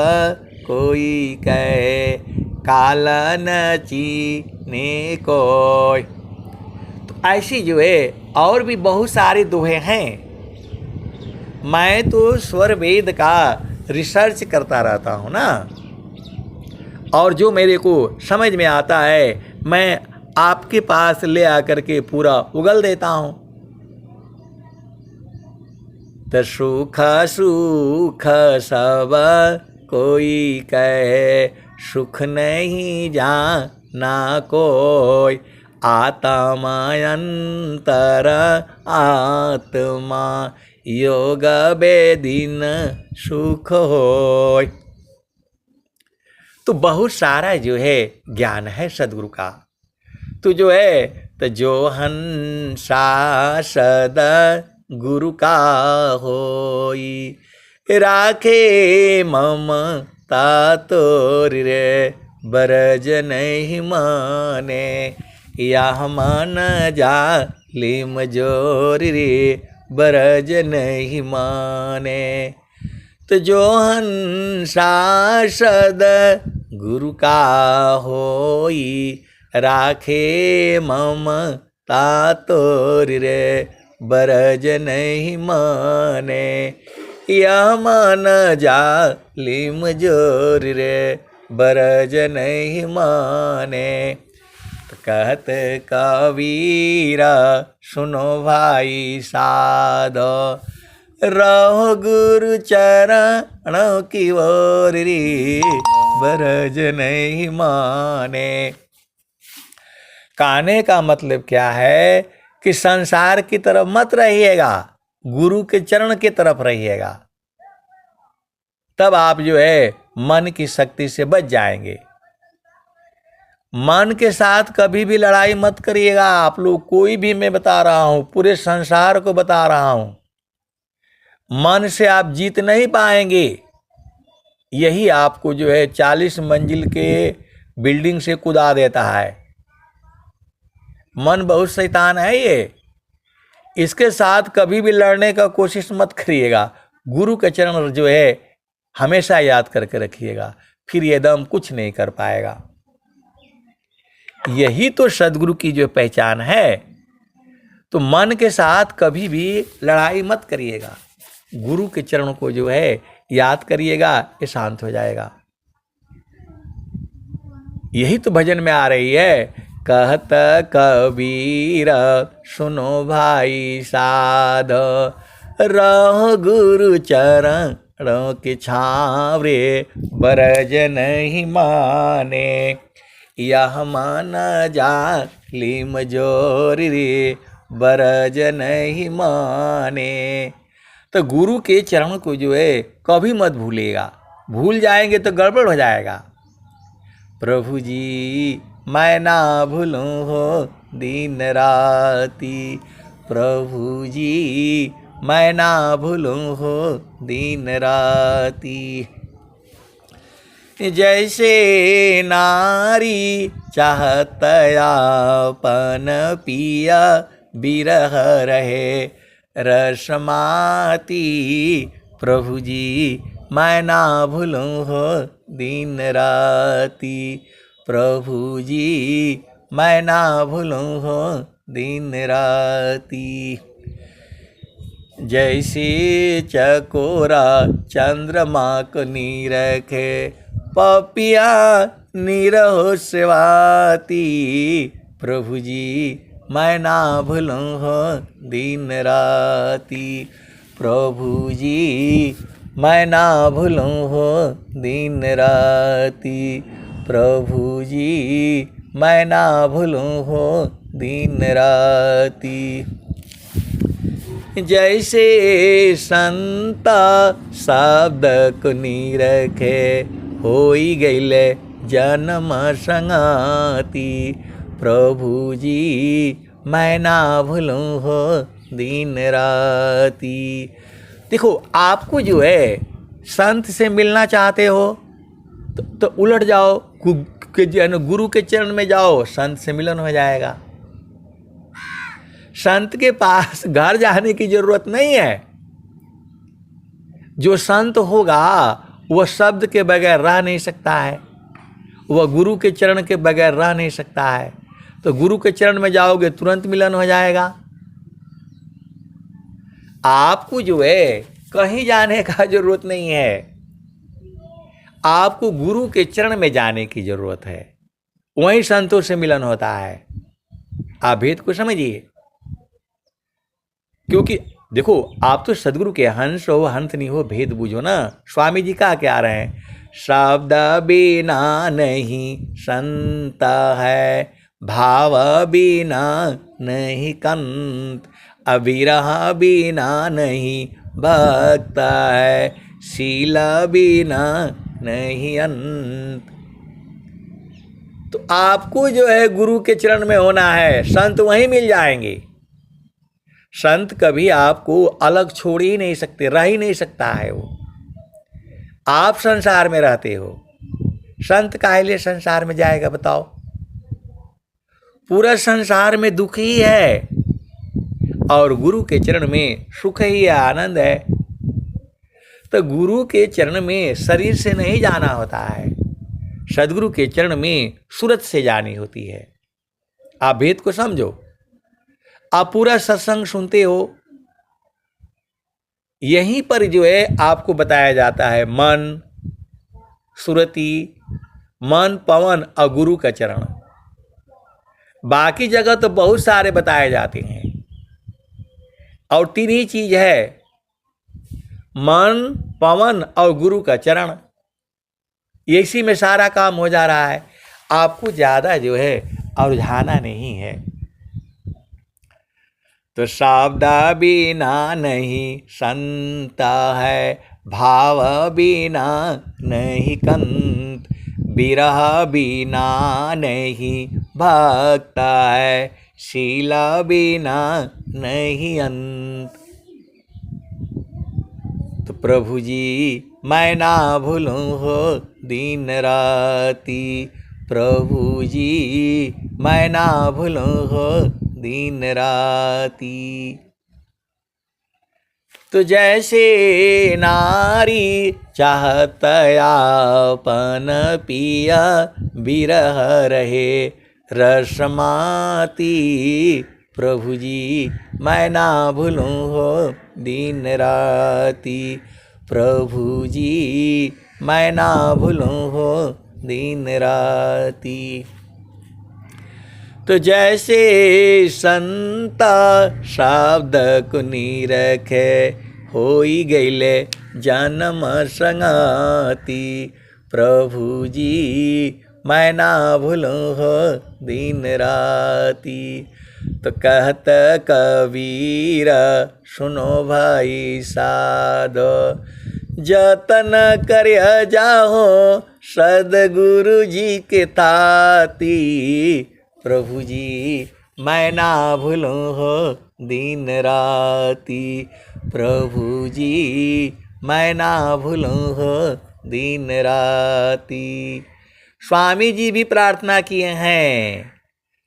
कोई कहे, काल न चीने कोय। तो ऐसी जो है और भी बहुत सारे दोहे हैं। मैं तो स्वर वेद का रिसर्च करता रहता हूँ ना, और जो मेरे को समझ में आता है मैं आपके पास ले आकर के पूरा उगल देता हूँ। तो सुख सुख सब कोई कहे, सुख नहीं जाना कोय। आत्मा अंतर आत्मा योग बेदीन सुख होय। तो बहुत सारा जो है ज्ञान है सदगुरु का। तो जो है तो जो हंसा सदा गुरु का होई, राखे ममता तोर रे बरज नहीं माने। यह मन जालिम जोर रे बरज नहीं माने। तो जो हंसा सद गुरु का होई, राखे ममता तोर रे बरज नहीं माने। यह मन जालिम जोर रे बरज नहीं माने। तो कहत कबीरा सुनो भाई साधो, रहो गुरु चरणों की ओर रे बरज नहीं माने। कहने का मतलब क्या है कि संसार की तरफ मत रहिएगा, गुरु के चरण की तरफ रहिएगा। तब आप जो है मन की शक्ति से बच जाएंगे। मन के साथ कभी भी लड़ाई मत करिएगा। आप लोग कोई भी, मैं बता रहा हूं, पूरे संसार को बता रहा हूं, मन से आप जीत नहीं पाएंगे। यही आपको जो है 40 मंजिल के बिल्डिंग से कूदा देता है। मन बहुत शैतान है ये। इसके साथ कभी भी लड़ने का कोशिश मत करिएगा। गुरु के चरण जो है हमेशा याद करके रखिएगा, फिर ये दम कुछ नहीं कर पाएगा। यही तो सदगुरु की जो पहचान है। तो मन के साथ कभी भी लड़ाई मत करिएगा, गुरु के चरण को जो है याद करिएगा, ये शांत हो जाएगा। यही तो भजन में आ रही है, कहत कबीर सुनो भाई साध, रहो गुरु चरणों के छाँव रे, बरज नहीं माने, यह मान जाली मजोरी रे, बरज नहीं माने। तो गुरु के चरण को जो है कभी मत भूलिएगा। भूल जाएंगे तो गड़बड़ हो जाएगा। प्रभु जी मैं ना भूलूं हो दिन राती, प्रभु जी मैं ना भूलूं हो दिन राती। जैसे नारी चाहत आपन पिया, बिरह रहे रसमाती, प्रभु जी मैं ना भूलूं हो दिन राती, प्रभु जी मैं ना भूलूं हो दिन राती। जैसे चकोरा चंद्रमा को नीरखे, पपिया नीरहो सेवाती, प्रभु जी मैं ना भूलूं हो दिन राती, प्रभु जी मैं ना भूलूं हो दिन राती, प्रभु जी मैं ना भूलूं हो दिन राती। जैसे संता शब्द को निरखे, होई गईले जन्म संगाती, प्रभु जी मैं ना भूलूं हो दिन राती। देखो आपको जो है संत से मिलना चाहते हो तो उलट जाओ, गुरु के चरण में जाओ, संत से मिलन हो जाएगा। संत के पास घर जाने की जरूरत नहीं है। जो संत होगा वह शब्द के बगैर रह नहीं सकता है, वह गुरु के चरण के बगैर रह नहीं सकता है। तो गुरु के चरण में जाओगे तुरंत मिलन हो जाएगा। आपको जो है कहीं जाने का जरूरत नहीं है, आपको गुरु के चरण में जाने की जरूरत है, वहीं संतों से मिलन होता है। आप भेद को समझिए। क्योंकि देखो आप तो सदगुरु के हंस हो, हंस नहीं हो, भेद बूझो ना। स्वामी जी कहा क्या रहे हैं, शब्द बिना नहीं संत है, भाव बिना नहीं कंत, अविरह बिना नहीं भक्त है, शील बिना नहीं अंत। तो आपको जो है गुरु के चरण में होना है, संत वहीं मिल जाएंगे। संत कभी आपको अलग छोड़ ही नहीं सकते, रह ही नहीं सकता है वो। आप संसार में रहते हो, संत काहे लिए संसार में जाएगा बताओ। पूरा संसार में दुख ही है और गुरु के चरण में सुख ही है, आनंद है। तो गुरु के चरण में शरीर से नहीं जाना होता है, सदगुरु के चरण में सूरत से जानी होती है। आप भेद को समझो। आप पूरा सत्संग सुनते हो, यहीं पर जो है आपको बताया जाता है मन, सुरति, मन, पवन और गुरु का चरण। बाकी जगह तो बहुत सारे बताए जाते हैं और तीन ही चीज है, मन, पवन और गुरु का चरण। इसी में सारा काम हो जा रहा है। आपको ज़्यादा जो है और जाना नहीं है। तो शब्द बिना नहीं संत है, भाव बिना नहीं कंत, विरह बिना नहीं भक्त है, शील बिना नहीं अंत। तो प्रभु जी मैं ना भूलूं हो दिन राती, प्रभु जी मैं ना भूलूं हो दिन राती। तो जैसे नारी चाहत आपन पिया, विरह रहे रसमाती, प्रभु जी मैं ना भूलूं हो दिन राती, प्रभु जी मैं ना भूलूं हो दिन राती। तो जैसे संत शब्द कुनी रखे, होई गईले जन्म संगाती, प्रभु जी मैं ना भूलूं हो दिन राती। तो कहत कबीर सुनो भाई साधो, जतन कर जाओ सदगुरु जी के ताती, प्रभु जी मैं ना भूलूं हो दिन राती, प्रभु जी मैं ना भूलूं हो दिन राती। स्वामी जी भी प्रार्थना किए हैं,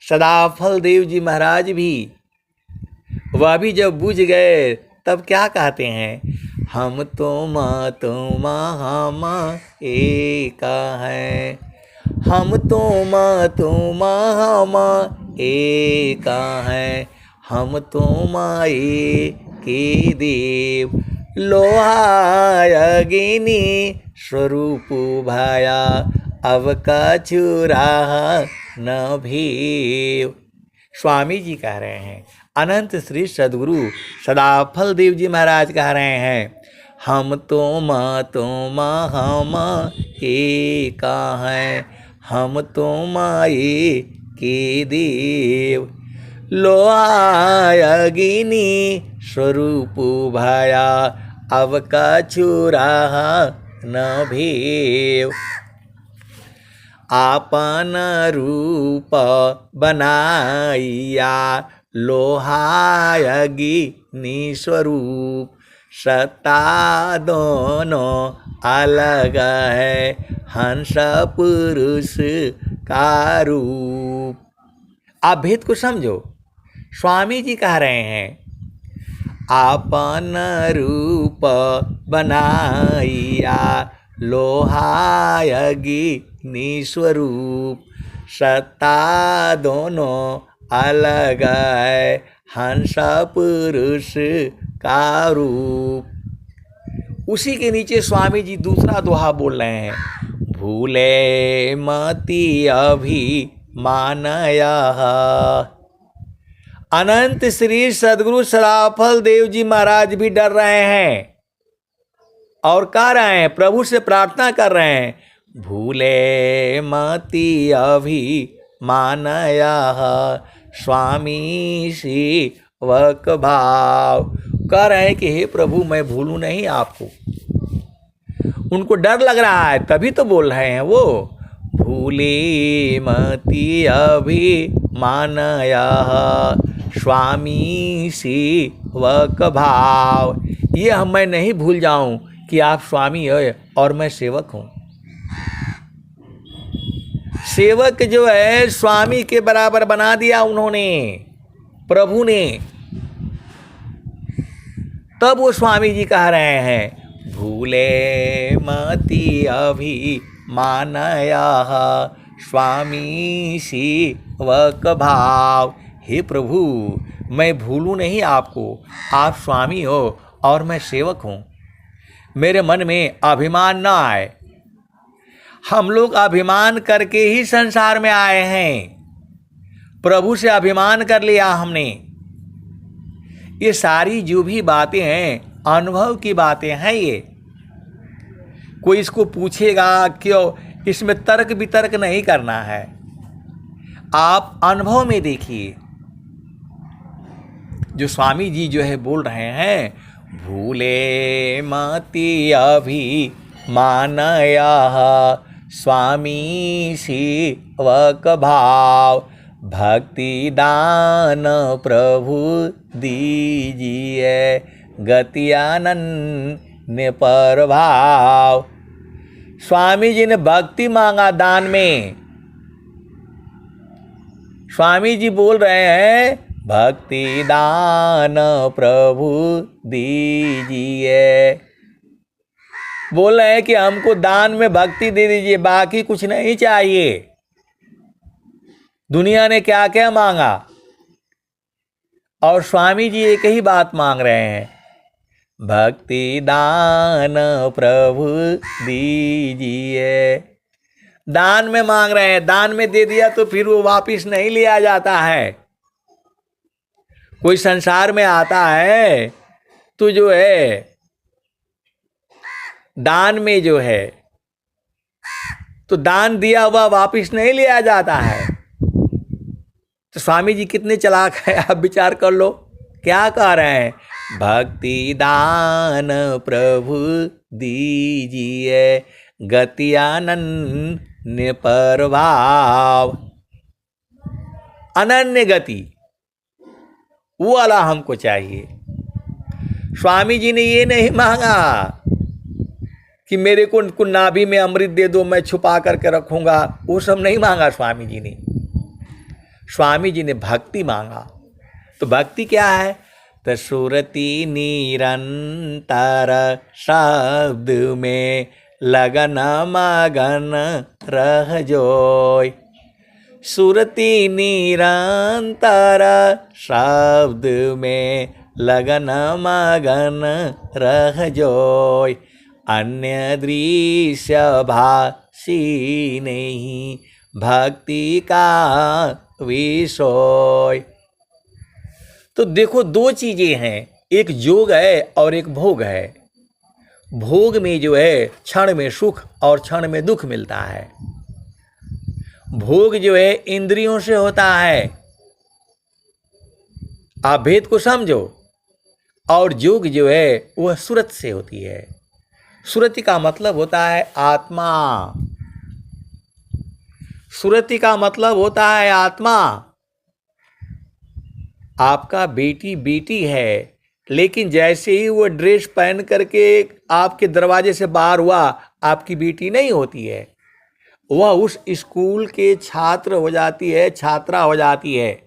सदाफल देव जी महाराज भी, वह भी जब बुझ गए तब क्या कहते हैं, हम तुम हम एक हैं, हम तुम हम एक हैं, हम तुम एक देव, लोहा अग्नि स्वरूप भाया, अब कछु राह न भेव। स्वामी जी कह रहे हैं, अनंत श्री सदगुरु सदाफल देव जी महाराज कह रहे हैं, हम तुम हम एक हैं, हम तुम एक देव, लोहा अग्नि स्वरूप भाया, अब कछु राह न भेव। आपन रूप बनाइया, लोहा अग्नि स्वरूप, सत्ता दोनों अलग है, हंस पुरुष का रूप। आप भेद को समझो, स्वामी जी कह रहे हैं, आपन रूप बनाइया, लोहा अग्नि स्वरूप, सत्ता दोनों अलग है, हंस पुरुष का रूप। उसी के नीचे स्वामी जी दूसरा दोहा बोल रहे हैं, भूले मति अभी मानया। अनंत श्री सदगुरु सदाफल देव जी महाराज भी डर रहे हैं और कह रहे हैं, प्रभु से प्रार्थना कर रहे हैं, भूले मति अभी मानया, स्वामी सेवक भाव। कह रहे हैं कि हे प्रभु मैं भूलूं नहीं आपको। उनको डर लग रहा है तभी तो बोल रहे हैं वो, भूले मति अभी मानया, स्वामी सेवक भाव। ये मैं नहीं भूल जाऊं कि आप स्वामी है और मैं सेवक हूं। सेवक जो है स्वामी के बराबर बना दिया उन्होंने, प्रभु ने। तब वो स्वामी जी कह रहे हैं, भूले मति अभी मानया, स्वामी सेवक भाव। हे प्रभु मैं भूलूं नहीं आपको, आप स्वामी हो और मैं सेवक हूं। मेरे मन में अभिमान ना आए। हम लोग अभिमान करके ही संसार में आए हैं, प्रभु से अभिमान कर लिया हमने। ये सारी जो भी बातें हैं अनुभव की बातें हैं। ये कोई इसको पूछेगा क्यों, इसमें तर्क वितर्क नहीं करना है। आप अनुभव में देखिए, जो स्वामी जी जो है बोल रहे हैं, भूले मति अभी मानया स्वामी सेवक भाव, भक्ति दान प्रभु दीजिए गति अनन्य प्रभाव। स्वामी जी ने भक्ति मांगा दान में। स्वामी जी बोल रहे हैं भक्ति दान प्रभु दीजिए, बोल रहे हैं कि हमको दान में भक्ति दे दीजिए, बाकी कुछ नहीं चाहिए। दुनिया ने क्या क्या मांगा और स्वामी जी एक ही बात मांग रहे हैं, भक्ति दान प्रभु दीजिए। दान में मांग रहे हैं, दान में दे दिया तो फिर वो वापिस नहीं लिया जाता है। कोई संसार में आता है तो जो है दान में जो है तो दान दिया हुआ वापिस नहीं लिया जाता है। तो स्वामी जी कितने चालाक है, आप विचार कर लो। क्या कह रहे हैं, भक्ति दान प्रभु दीजिए गति अनन्य प्रभाव। अनन्य गति वो वाला हमको चाहिए। स्वामी जी ने ये नहीं मांगा कि मेरे को नाभि में अमृत दे दो, मैं छुपा करके रखूंगा, वो सब नहीं मांगा स्वामी जी ने। स्वामी जी ने भक्ति मांगा। तो भक्ति क्या है, तो सुरति निरंतर शब्द में लगन मगन रह जोय। सुरति निरंतर शब्द में लगन मगन रह जोय, अन्य दृश्य भासी नहीं भक्ति का विषय। तो देखो दो चीजें हैं, एक जोग है और एक भोग है। भोग में जो है क्षण में सुख और क्षण में दुख मिलता है। भोग जो है इंद्रियों से होता है, आप भेद को समझो। और जोग जो है वह सुरत से होती है। सुरति का मतलब होता है आत्मा। सुरति का मतलब होता है आत्मा। आपका बेटी बेटी है, लेकिन जैसे ही वो ड्रेस पहन करके आपके दरवाजे से बाहर हुआ, आपकी बेटी नहीं होती है। वह उस स्कूल के छात्र हो जाती है, छात्रा हो जाती है।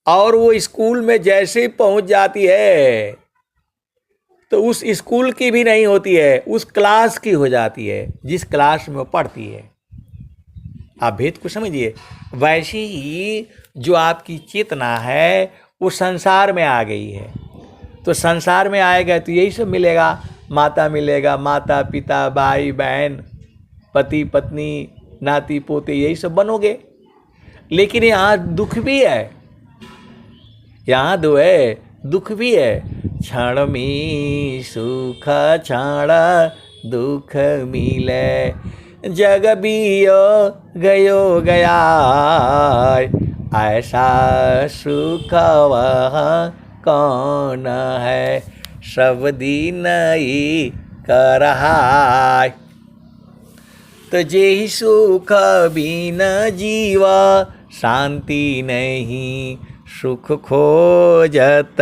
और वो स्कूल में जैसे ही पहुंच जाती है तो उस स्कूल की भी नहीं होती है, उस क्लास की हो जाती है जिस क्लास में वो पढ़ती है। आप भेद को समझिए। वैसे ही जो आपकी चेतना है वो संसार में आ गई है। तो संसार में आएगा तो यही सब मिलेगा। माता मिलेगा, माता पिता भाई बहन पति पत्नी नाती पोते, यही सब बनोगे। लेकिन यहाँ दुख भी है, यहाँ दो है दुख भी है। क्षण में सुख क्षण दुख मिले, जग बियो गयो गया, ऐसा सुख वह कौन है, सब दिन ही कर रहा। तो जेहि सुख बिन जीवा शांति नहीं, सुख खोजत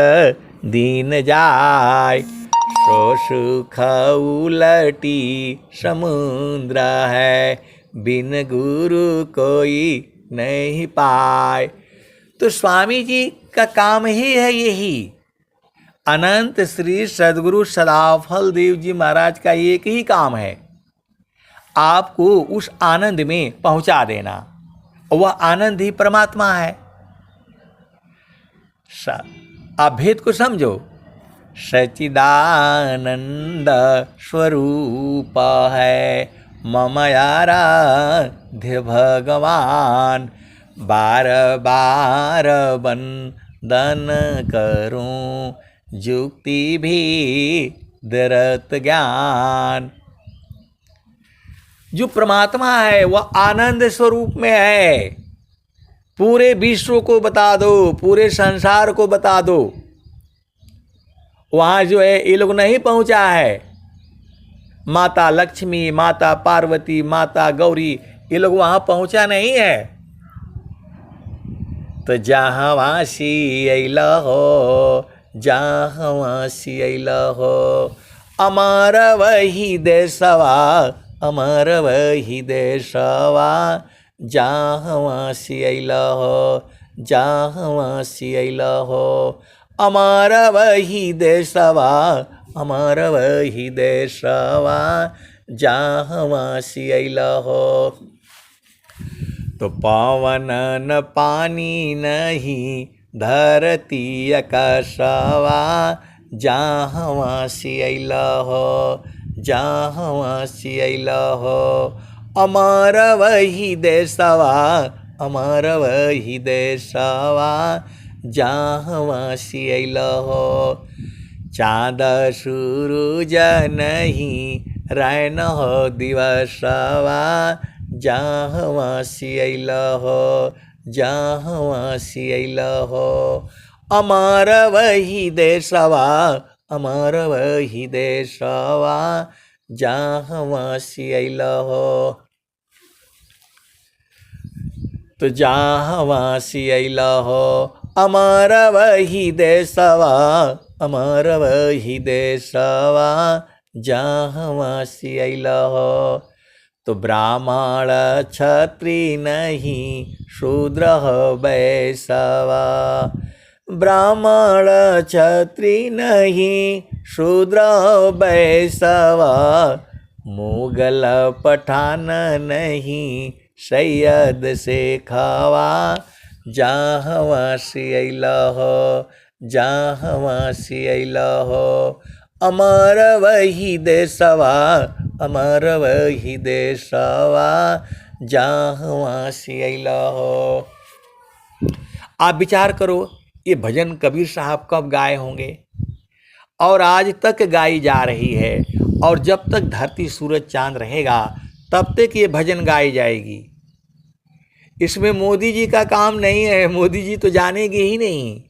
दीन जाय, सो सुख उलटी समुद्र है, बिन गुरु कोई नहीं पाए। तो स्वामी जी का काम ही है यही। अनंत श्री सद्गुरु सदाफल देव जी महाराज का एक ही काम है, आपको उस आनंद में पहुंचा देना। वह आनंद ही परमात्मा है। आप भेद को समझो। सच्चिदानंद स्वरूप है मम आराध्य भगवान, बार बार वंदन करूं जुक्ति भी दरत ज्ञान। जो परमात्मा है वह आनंद स्वरूप में है। पूरे विश्व को बता दो, पूरे संसार को बता दो। वहाँ जो है ये लोग नहीं पहुँचा है। माता लक्ष्मी, माता पार्वती, माता गौरी, ये लोग वहाँ पहुँचा नहीं है। तो जहाँ वासी अइला हो, जहाँ वासी अइला हो, अमर वही देशवा, अमर वही देशवा, जहाँ वासी अइला हो, जहाँ वासी अइला हो, अमर वही देशवा, अमर वही देशवा, जहाँ वासी अइला हो। तो पवन न पानी नहीं, धरती आकाशवा, जहाँ वासी अइला हो, जहाँ वासी अइला हो, अमर वही देशवा, अमर वही देशवा, जहाँ वासी अइला हो। चाँद सूरज नहीं, रैन हो दिवसवा, जहाँ वासी अइला हो, जहाँ वासी अइला हो, अमर वही देशवा, अमर वही देशवा, जहाँ वासी अइला हो। तो जहाँ वासी अइला हो, अमर वही देशवा, अमर वही देशवा, जहाँ वासी अइला हो। तो ब्राह्मण क्षत्रिय नहीं, शूद्र वैश्यवा, ब्राह्मण क्षत्रिय नहीं, शूद्र वैश्यवा, मुगल पठान नहीं, सैयद शेखवा, जहाँ वासी अइला हो, जहाँ वासी अइला हो, अमर वही देशवा, अमर वही देशवा, जहाँ वासी अइला हो। आप विचार करो, ये भजन कबीर साहब कब गाए होंगे और आज तक गाई जा रही है, और जब तक धरती सूरज चांद रहेगा तब तक ये भजन गाई जाएगी। इसमें मोदी जी का काम नहीं है, मोदी जी तो जानेंगे ही नहीं,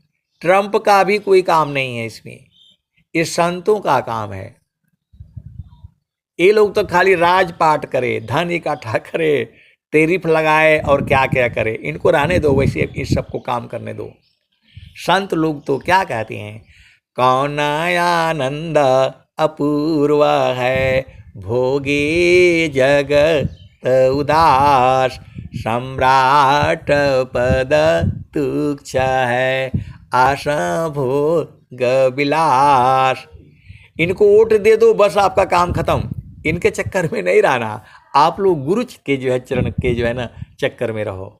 ट्रंप का भी कोई काम नहीं है इसमें, ये संतों का काम है। ये लोग तो खाली राजपाट करे, धन इकट्ठा करे, तारीफ लगाए और क्या क्या करे, इनको रहने दो, वैसे इस सबको काम करने दो। संत लोग तो क्या कहते हैं, कौन आनंद अपूर्व है, भोगे जगत उदास, सम्राट पद तुच्छ है, आशा भोग विलास। इनको वोट दे दो, बस आपका काम खत्म, इनके चक्कर में नहीं रहना। आप लोग गुरु के जो है चरण के जो है ना चक्कर में रहो,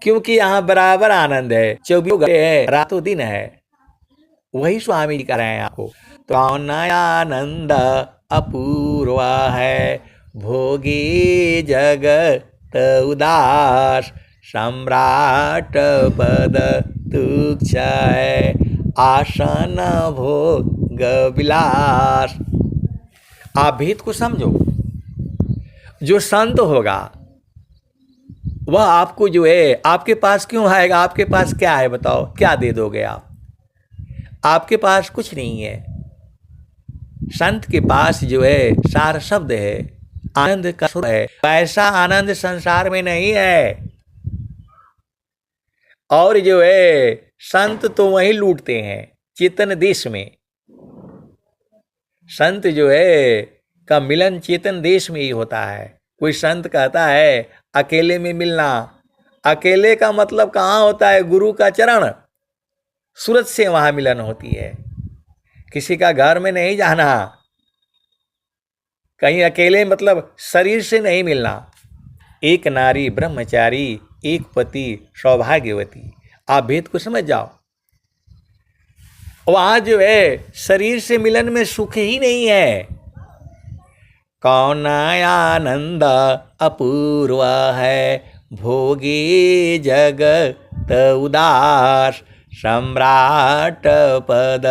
क्योंकि यहाँ बराबर आनंद है, 24 घंटे है, रातों दिन है, वही स्वामी जी कह रहे हैं आपको। तो आनंद अपूर्व है, भोगी जगत उदास, सम्राट पद तुच्छ है, आसन भोग विलास। आप भेद को समझो, जो संत होगा वह आपको जो है, आपके पास क्यों आएगा, आपके पास क्या है बताओ, क्या दे दोगे आप? आपके पास कुछ नहीं है। संत के पास जो है सार शब्द है, आनंद का स्रोत है, ऐसा आनंद संसार में नहीं है। और जो है संत तो वहीं लूटते हैं, चेतन देश में। संत जो है का मिलन चेतन देश में ही होता है। कोई संत कहता है अकेले में मिलना, अकेले का मतलब कहाँ होता है? गुरु का चरण, सूरज से वहाँ मिलन होती है, किसी का घर में नहीं जाना, कहीं अकेले मतलब शरीर से नहीं मिलना। एक नारी ब्रह्मचारी, एक पति सौभाग्यवती। आप भेद को समझ जाओ। वहाँ जो है शरीर से मिलन में सुख ही नहीं है। कौन आनंद अपूर्व है, भोगी जगत उदास, सम्राट पद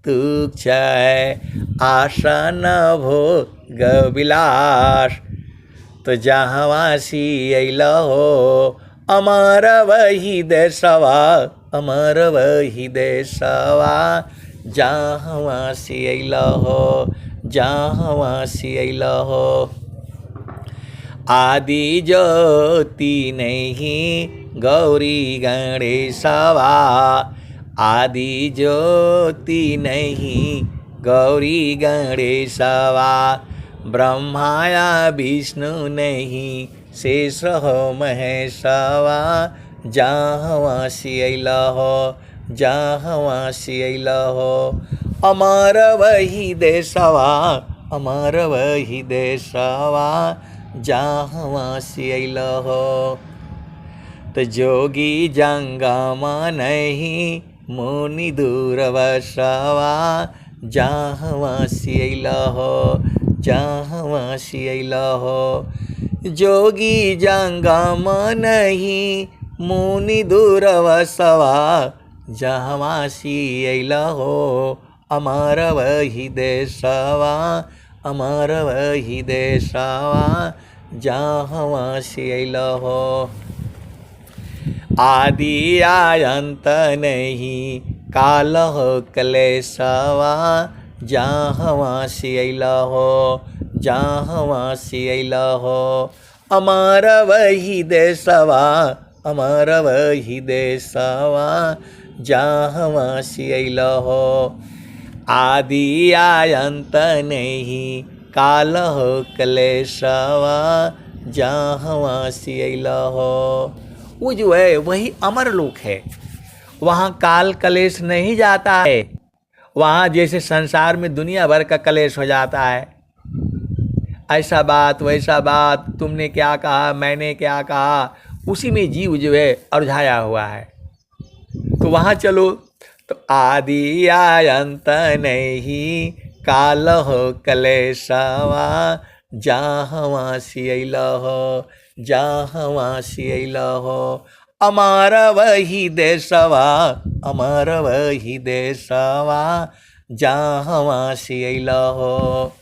तुच्छ है, आसन भोग विलास। तो जहाँ वासी अइला हो, अमर वही देशवा, अमर वही देशवा, जहाँ से अइला हो, जहाँ से अइला हो। आदि ज्योति नहीं गौरी गणेशवा, आदि ज्योति नहीं गौरी गणेशवा, ब्रह्माया विष्णु नहीं शेष हो महेशवा, जहाँ से अइला हो, जहाँ से अइला हो। अमर वही देशवा, अमर वही देशवा, जहाँ से अइला हो। तो जोगी जंगमा नहीं मुनि दूरवशवा, जहाँ से अइला हो, जहाँ से अइला हो। जोगी जंगमा नहीं मुनि दूरवशवा, जहाँ से अइला हो। अमर वही देशवा, अमर वही देशवा, जहाँ से अइला हो। आदि अंत नहीं काल हो कलेशवा, जहाँ से अइला हो, जहाँ से अइला हो। अमर वही देशवा, अमर वही देशवा, जहाँ से अइला हो। आदि अंत नहीं काल हो कलेशवा, जहाँ से अइला हो। वो जो है वही अमर लोक है, वहाँ काल कलेश नहीं जाता है। वहाँ जैसे संसार में दुनिया भर का कलेश हो जाता है, ऐसा बात वैसा बात, तुमने क्या कहा मैंने क्या कहा, उसी में जीव जो है उलझाया हुआ है। तो वहाँ चलो तो आदि अंत नहीं काल हो कलेशवा, जहाँ से अइला हो, जहाँ से अइला हो। अमर वही देशवा, अमर वही देशवा, जहाँ से अइला हो।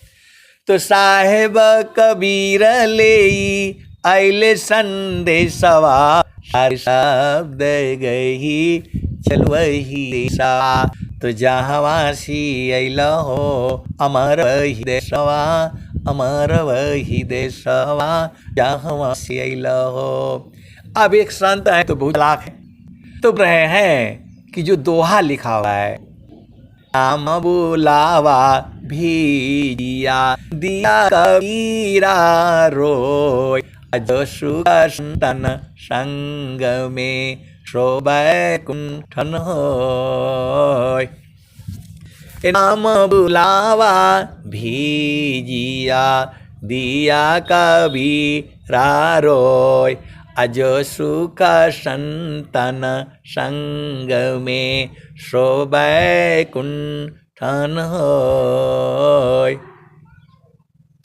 तो साहेब कबीर लेई आइले संदेशवा, हर शब्द गई चल वही देशा। तो जहाँ से अइला हो, अमर वही देशवा, अमर वही देशवा, जहाँ से अइला हो। अब एक संत है तो बहुत लाख है, तो रहे हैं कि जो दोहा लिखा हुआ है, नाम बुलावा भीजिया दिया कबीरा रोय, अजो सुखन संग में शोभै कुंठन होय। नाम बुलावा भीजिया दिया कबीरा रोय, अजो सुख संतन संग में शोभै कुंठन होय।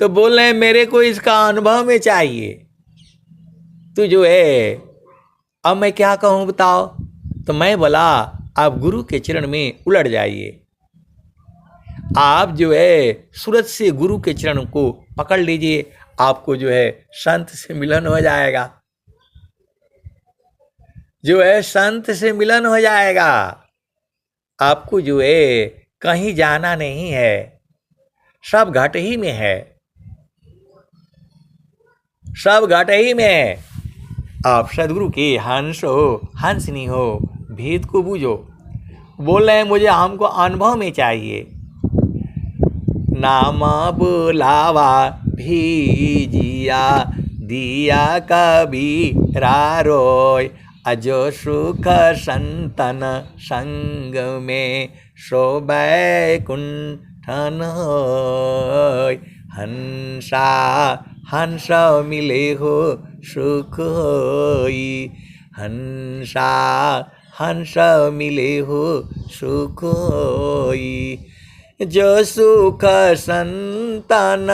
तो बोले मेरे को इसका अनुभव में चाहिए, तू जो है अब मैं क्या कहूँ बताओ। तो मैं बोला आप गुरु के चरण में उलट जाइए, आप जो है सूरत से गुरु के चरण को पकड़ लीजिए, आपको जो है संत से मिलन हो जाएगा, जो है संत से मिलन हो जाएगा। आपको जो है कहीं जाना नहीं है, सब घट ही में है, सब घट ही में है। आप सदगुरु के हंस हो हंसनी हो, भेद को बूझो। बोल रहे हैं मुझे हमको अनुभव में चाहिए। नाम बुलावा भीजिया दिया कबीरा रोय, अजो सुख संतन संग में शोभै कुंठन होय। हंसा हंस मिले हो सुख होई, हंसा हंस मिले हो सुख होई। जो सुख संतन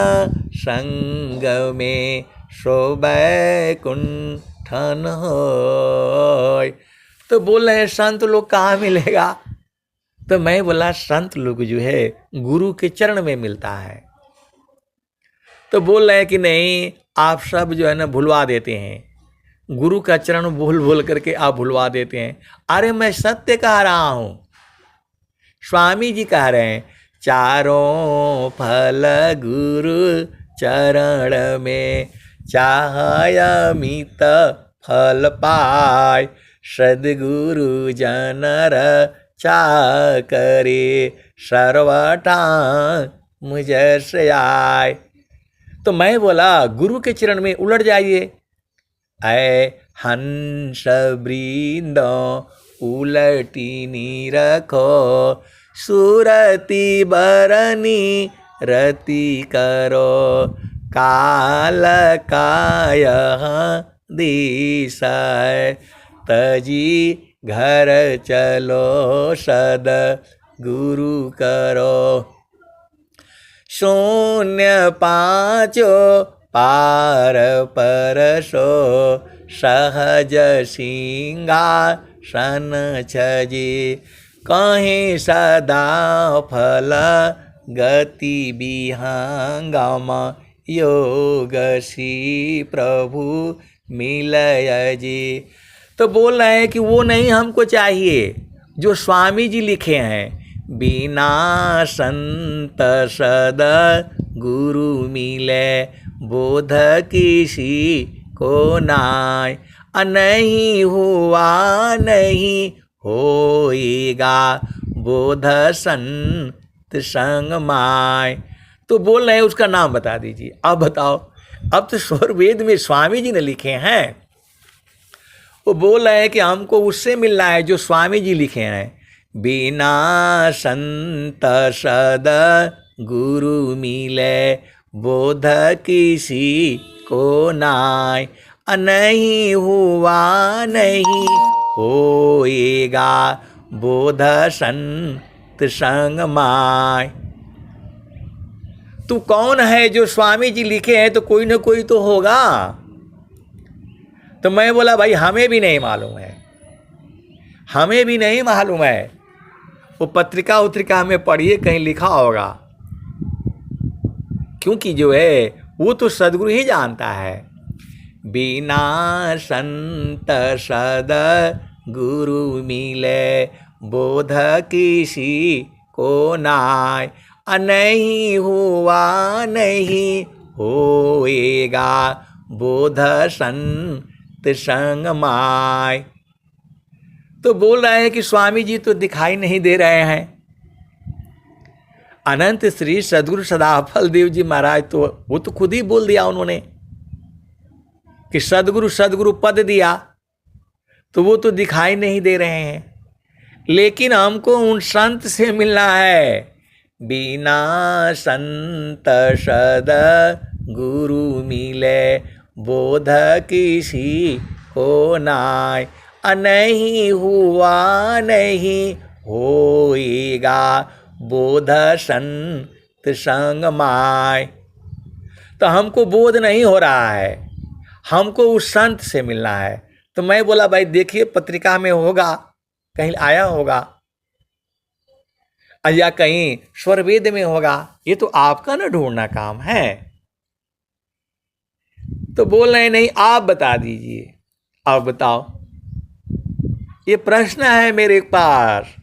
संग में शोभै कुंठन होय। तो बोल रहे हैं संत लोग कहाँ मिलेगा। तो मैं बोला संत लोग जो है गुरु के चरण में मिलता है। तो बोल रहे हैं कि नहीं आप सब जो है ना भुलवा देते हैं, गुरु का चरण भूल भूल करके आप भुलवा देते हैं। अरे मैं सत्य कह रहा हूं, स्वामी जी कह रहे हैं, चारों फल गुरु चरण में, चाहय अमित फल पाय, सद्गुरु जनर चाकरे, सर्वटा मुझसे आय। तो मैं बोला गुरु के चरण में उलट जाइए। ऐ हंस वृंद उलटी निरखो, सुरति बरनी रति करो, काल काय दिशा, तजी घर चलो सद गुरु करो। शून्य पाँचो पार परसो, सहज सिंहासन छजी, कहीं सदा फल गति विहंगम, योग सी प्रभु मिलय जी। तो बोल रहे हैं कि वो नहीं हमको चाहिए जो स्वामी जी लिखे हैं, बिना संत सद गुरु मिले, बोध किसी को नाय, नहीं हुआ नहीं होएगा, बोध संत संग माय। तो बोल रहे हैं उसका नाम बता दीजिए। अब बताओ, अब तो स्वर वेद में स्वामी जी ने लिखे हैं, वो बोल रहे हैं कि हमको उससे मिलना है जो स्वामी जी लिखे हैं, बिना संत सद गुरु मिले, बोध किसी को नाय, नहीं हुआ नहीं होएगा, बोध संत संग माय। तू कौन है जो स्वामी जी लिखे हैं, तो कोई ना कोई तो होगा। तो मैं बोला भाई हमें भी नहीं मालूम है, हमें भी नहीं मालूम है। वो पत्रिका उत्रिका हमें पढ़िए, कहीं लिखा होगा, क्योंकि जो है वो तो सदगुरु ही जानता है। बिना संत सद गुरु मिले, बोध किसी को नाय, नहीं हुआ नहीं होएगा, बोध संत संग माय। तो बोल रहे हैं कि स्वामी जी तो दिखाई नहीं दे रहे हैं। अनंत श्री सद्गुरु सदाफल देव जी महाराज तो वो तो खुद ही बोल दिया उन्होंने कि सद्गुरु सद्गुरु पद दिया, तो वो तो दिखाई नहीं दे रहे हैं। लेकिन हमको उन संत से मिलना है, बिना संत सद गुरु मिले, बोध किसी को नाय, नहीं हुआ नहीं होएगा, बोध संत संग माय। तो हमको बोध नहीं हो रहा है, हमको उस संत से मिलना है। तो मैं बोला भाई देखिए पत्रिका में होगा, कहीं आया होगा, या कहीं स्वरवेद में होगा, ये तो आपका ना ढूंढना काम है। तो बोल रहे नहीं, आप बता दीजिए। अब बताओ, ये प्रश्न है मेरे पास।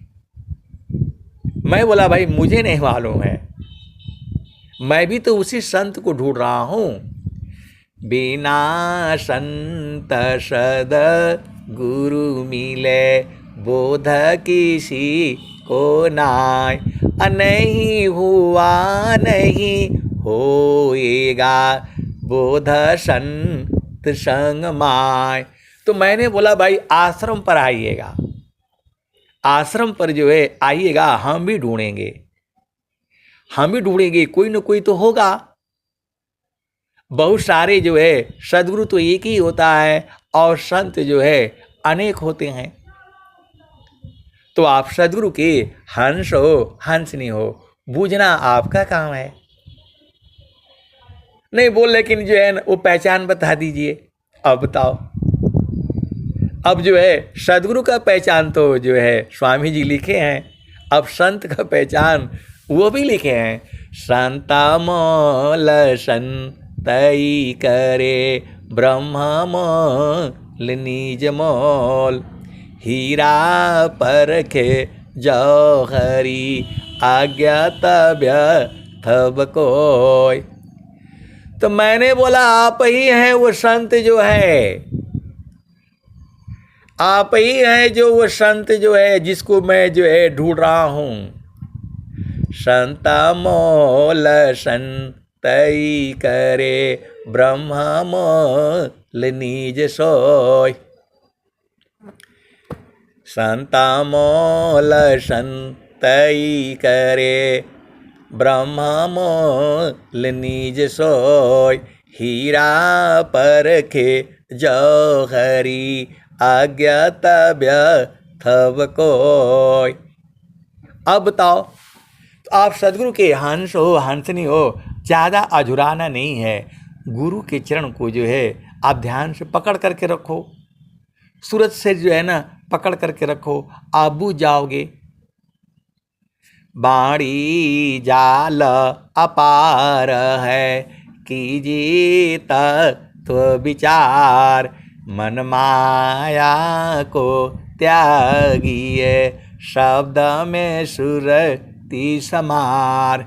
मैं बोला भाई मुझे नहीं मालूम है, मैं भी तो उसी संत को ढूंढ रहा हूं। बिना संत सद गुरु मिले, बोध किसी को नाय, नहीं हुआ नहीं होएगा, बोध संत संग माय। तो मैंने बोला भाई आश्रम पर आइएगा, आश्रम पर जो है आइएगा, हम भी ढूंढेंगे, हम भी ढूंढेंगे, कोई ना कोई तो होगा। बहुत सारे जो है सदगुरु तो एक ही होता है और संत जो है अनेक होते हैं। तो आप सदगुरु के हंस हो हंसनी हो, बूझना आपका काम है। नहीं बोल लेकिन जो है वो पहचान बता दीजिए। अब बताओ, अब जो है सदगुरु का पहचान तो जो है स्वामी जी लिखे हैं, अब संत का पहचान वो भी लिखे हैं। संता मोल संतई करे, ब्रह्म निज मोल। हीरा परखे जौहरी आज्ञा तब्य थब कोय। तो मैंने बोला आप ही हैं वो संत जो है, आप ही हैं जो वो संत जो है जिसको मैं जो है ढूंढ रहा हूं। संता मोल संतई करे ब्रह्मा मोल निज सोय। संता मोल संतई करे ब्रह्मा मोल निज सोय। हीरा परखे जौहरी आज्ञा तब्य थब कोय। अब बताओ, तो आप सदगुरु के हंस हो, हंसनी हो, ज़्यादा अझुराना नहीं है। गुरु के चरण को जो है आप ध्यान से पकड़ करके रखो, सूरज से जो है ना पकड़ करके रखो, आप बूझ जाओगे। बाणी जाल अपार है कीजिए तत्व विचार। मन माया को त्यागिए शब्द में सुरति समार।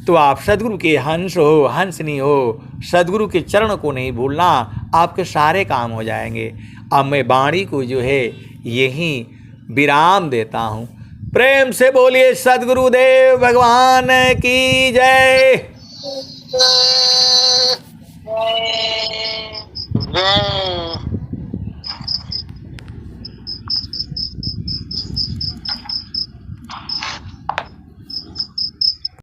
तो आप सदगुरु के हंस हो, हंसनी हो, सदगुरु के चरण को नहीं भूलना, आपके सारे काम हो जाएंगे। अब मैं वाणी को जो है यहीं विराम देता हूँ। प्रेम से बोलिए सदगुरुदेव भगवान की जय।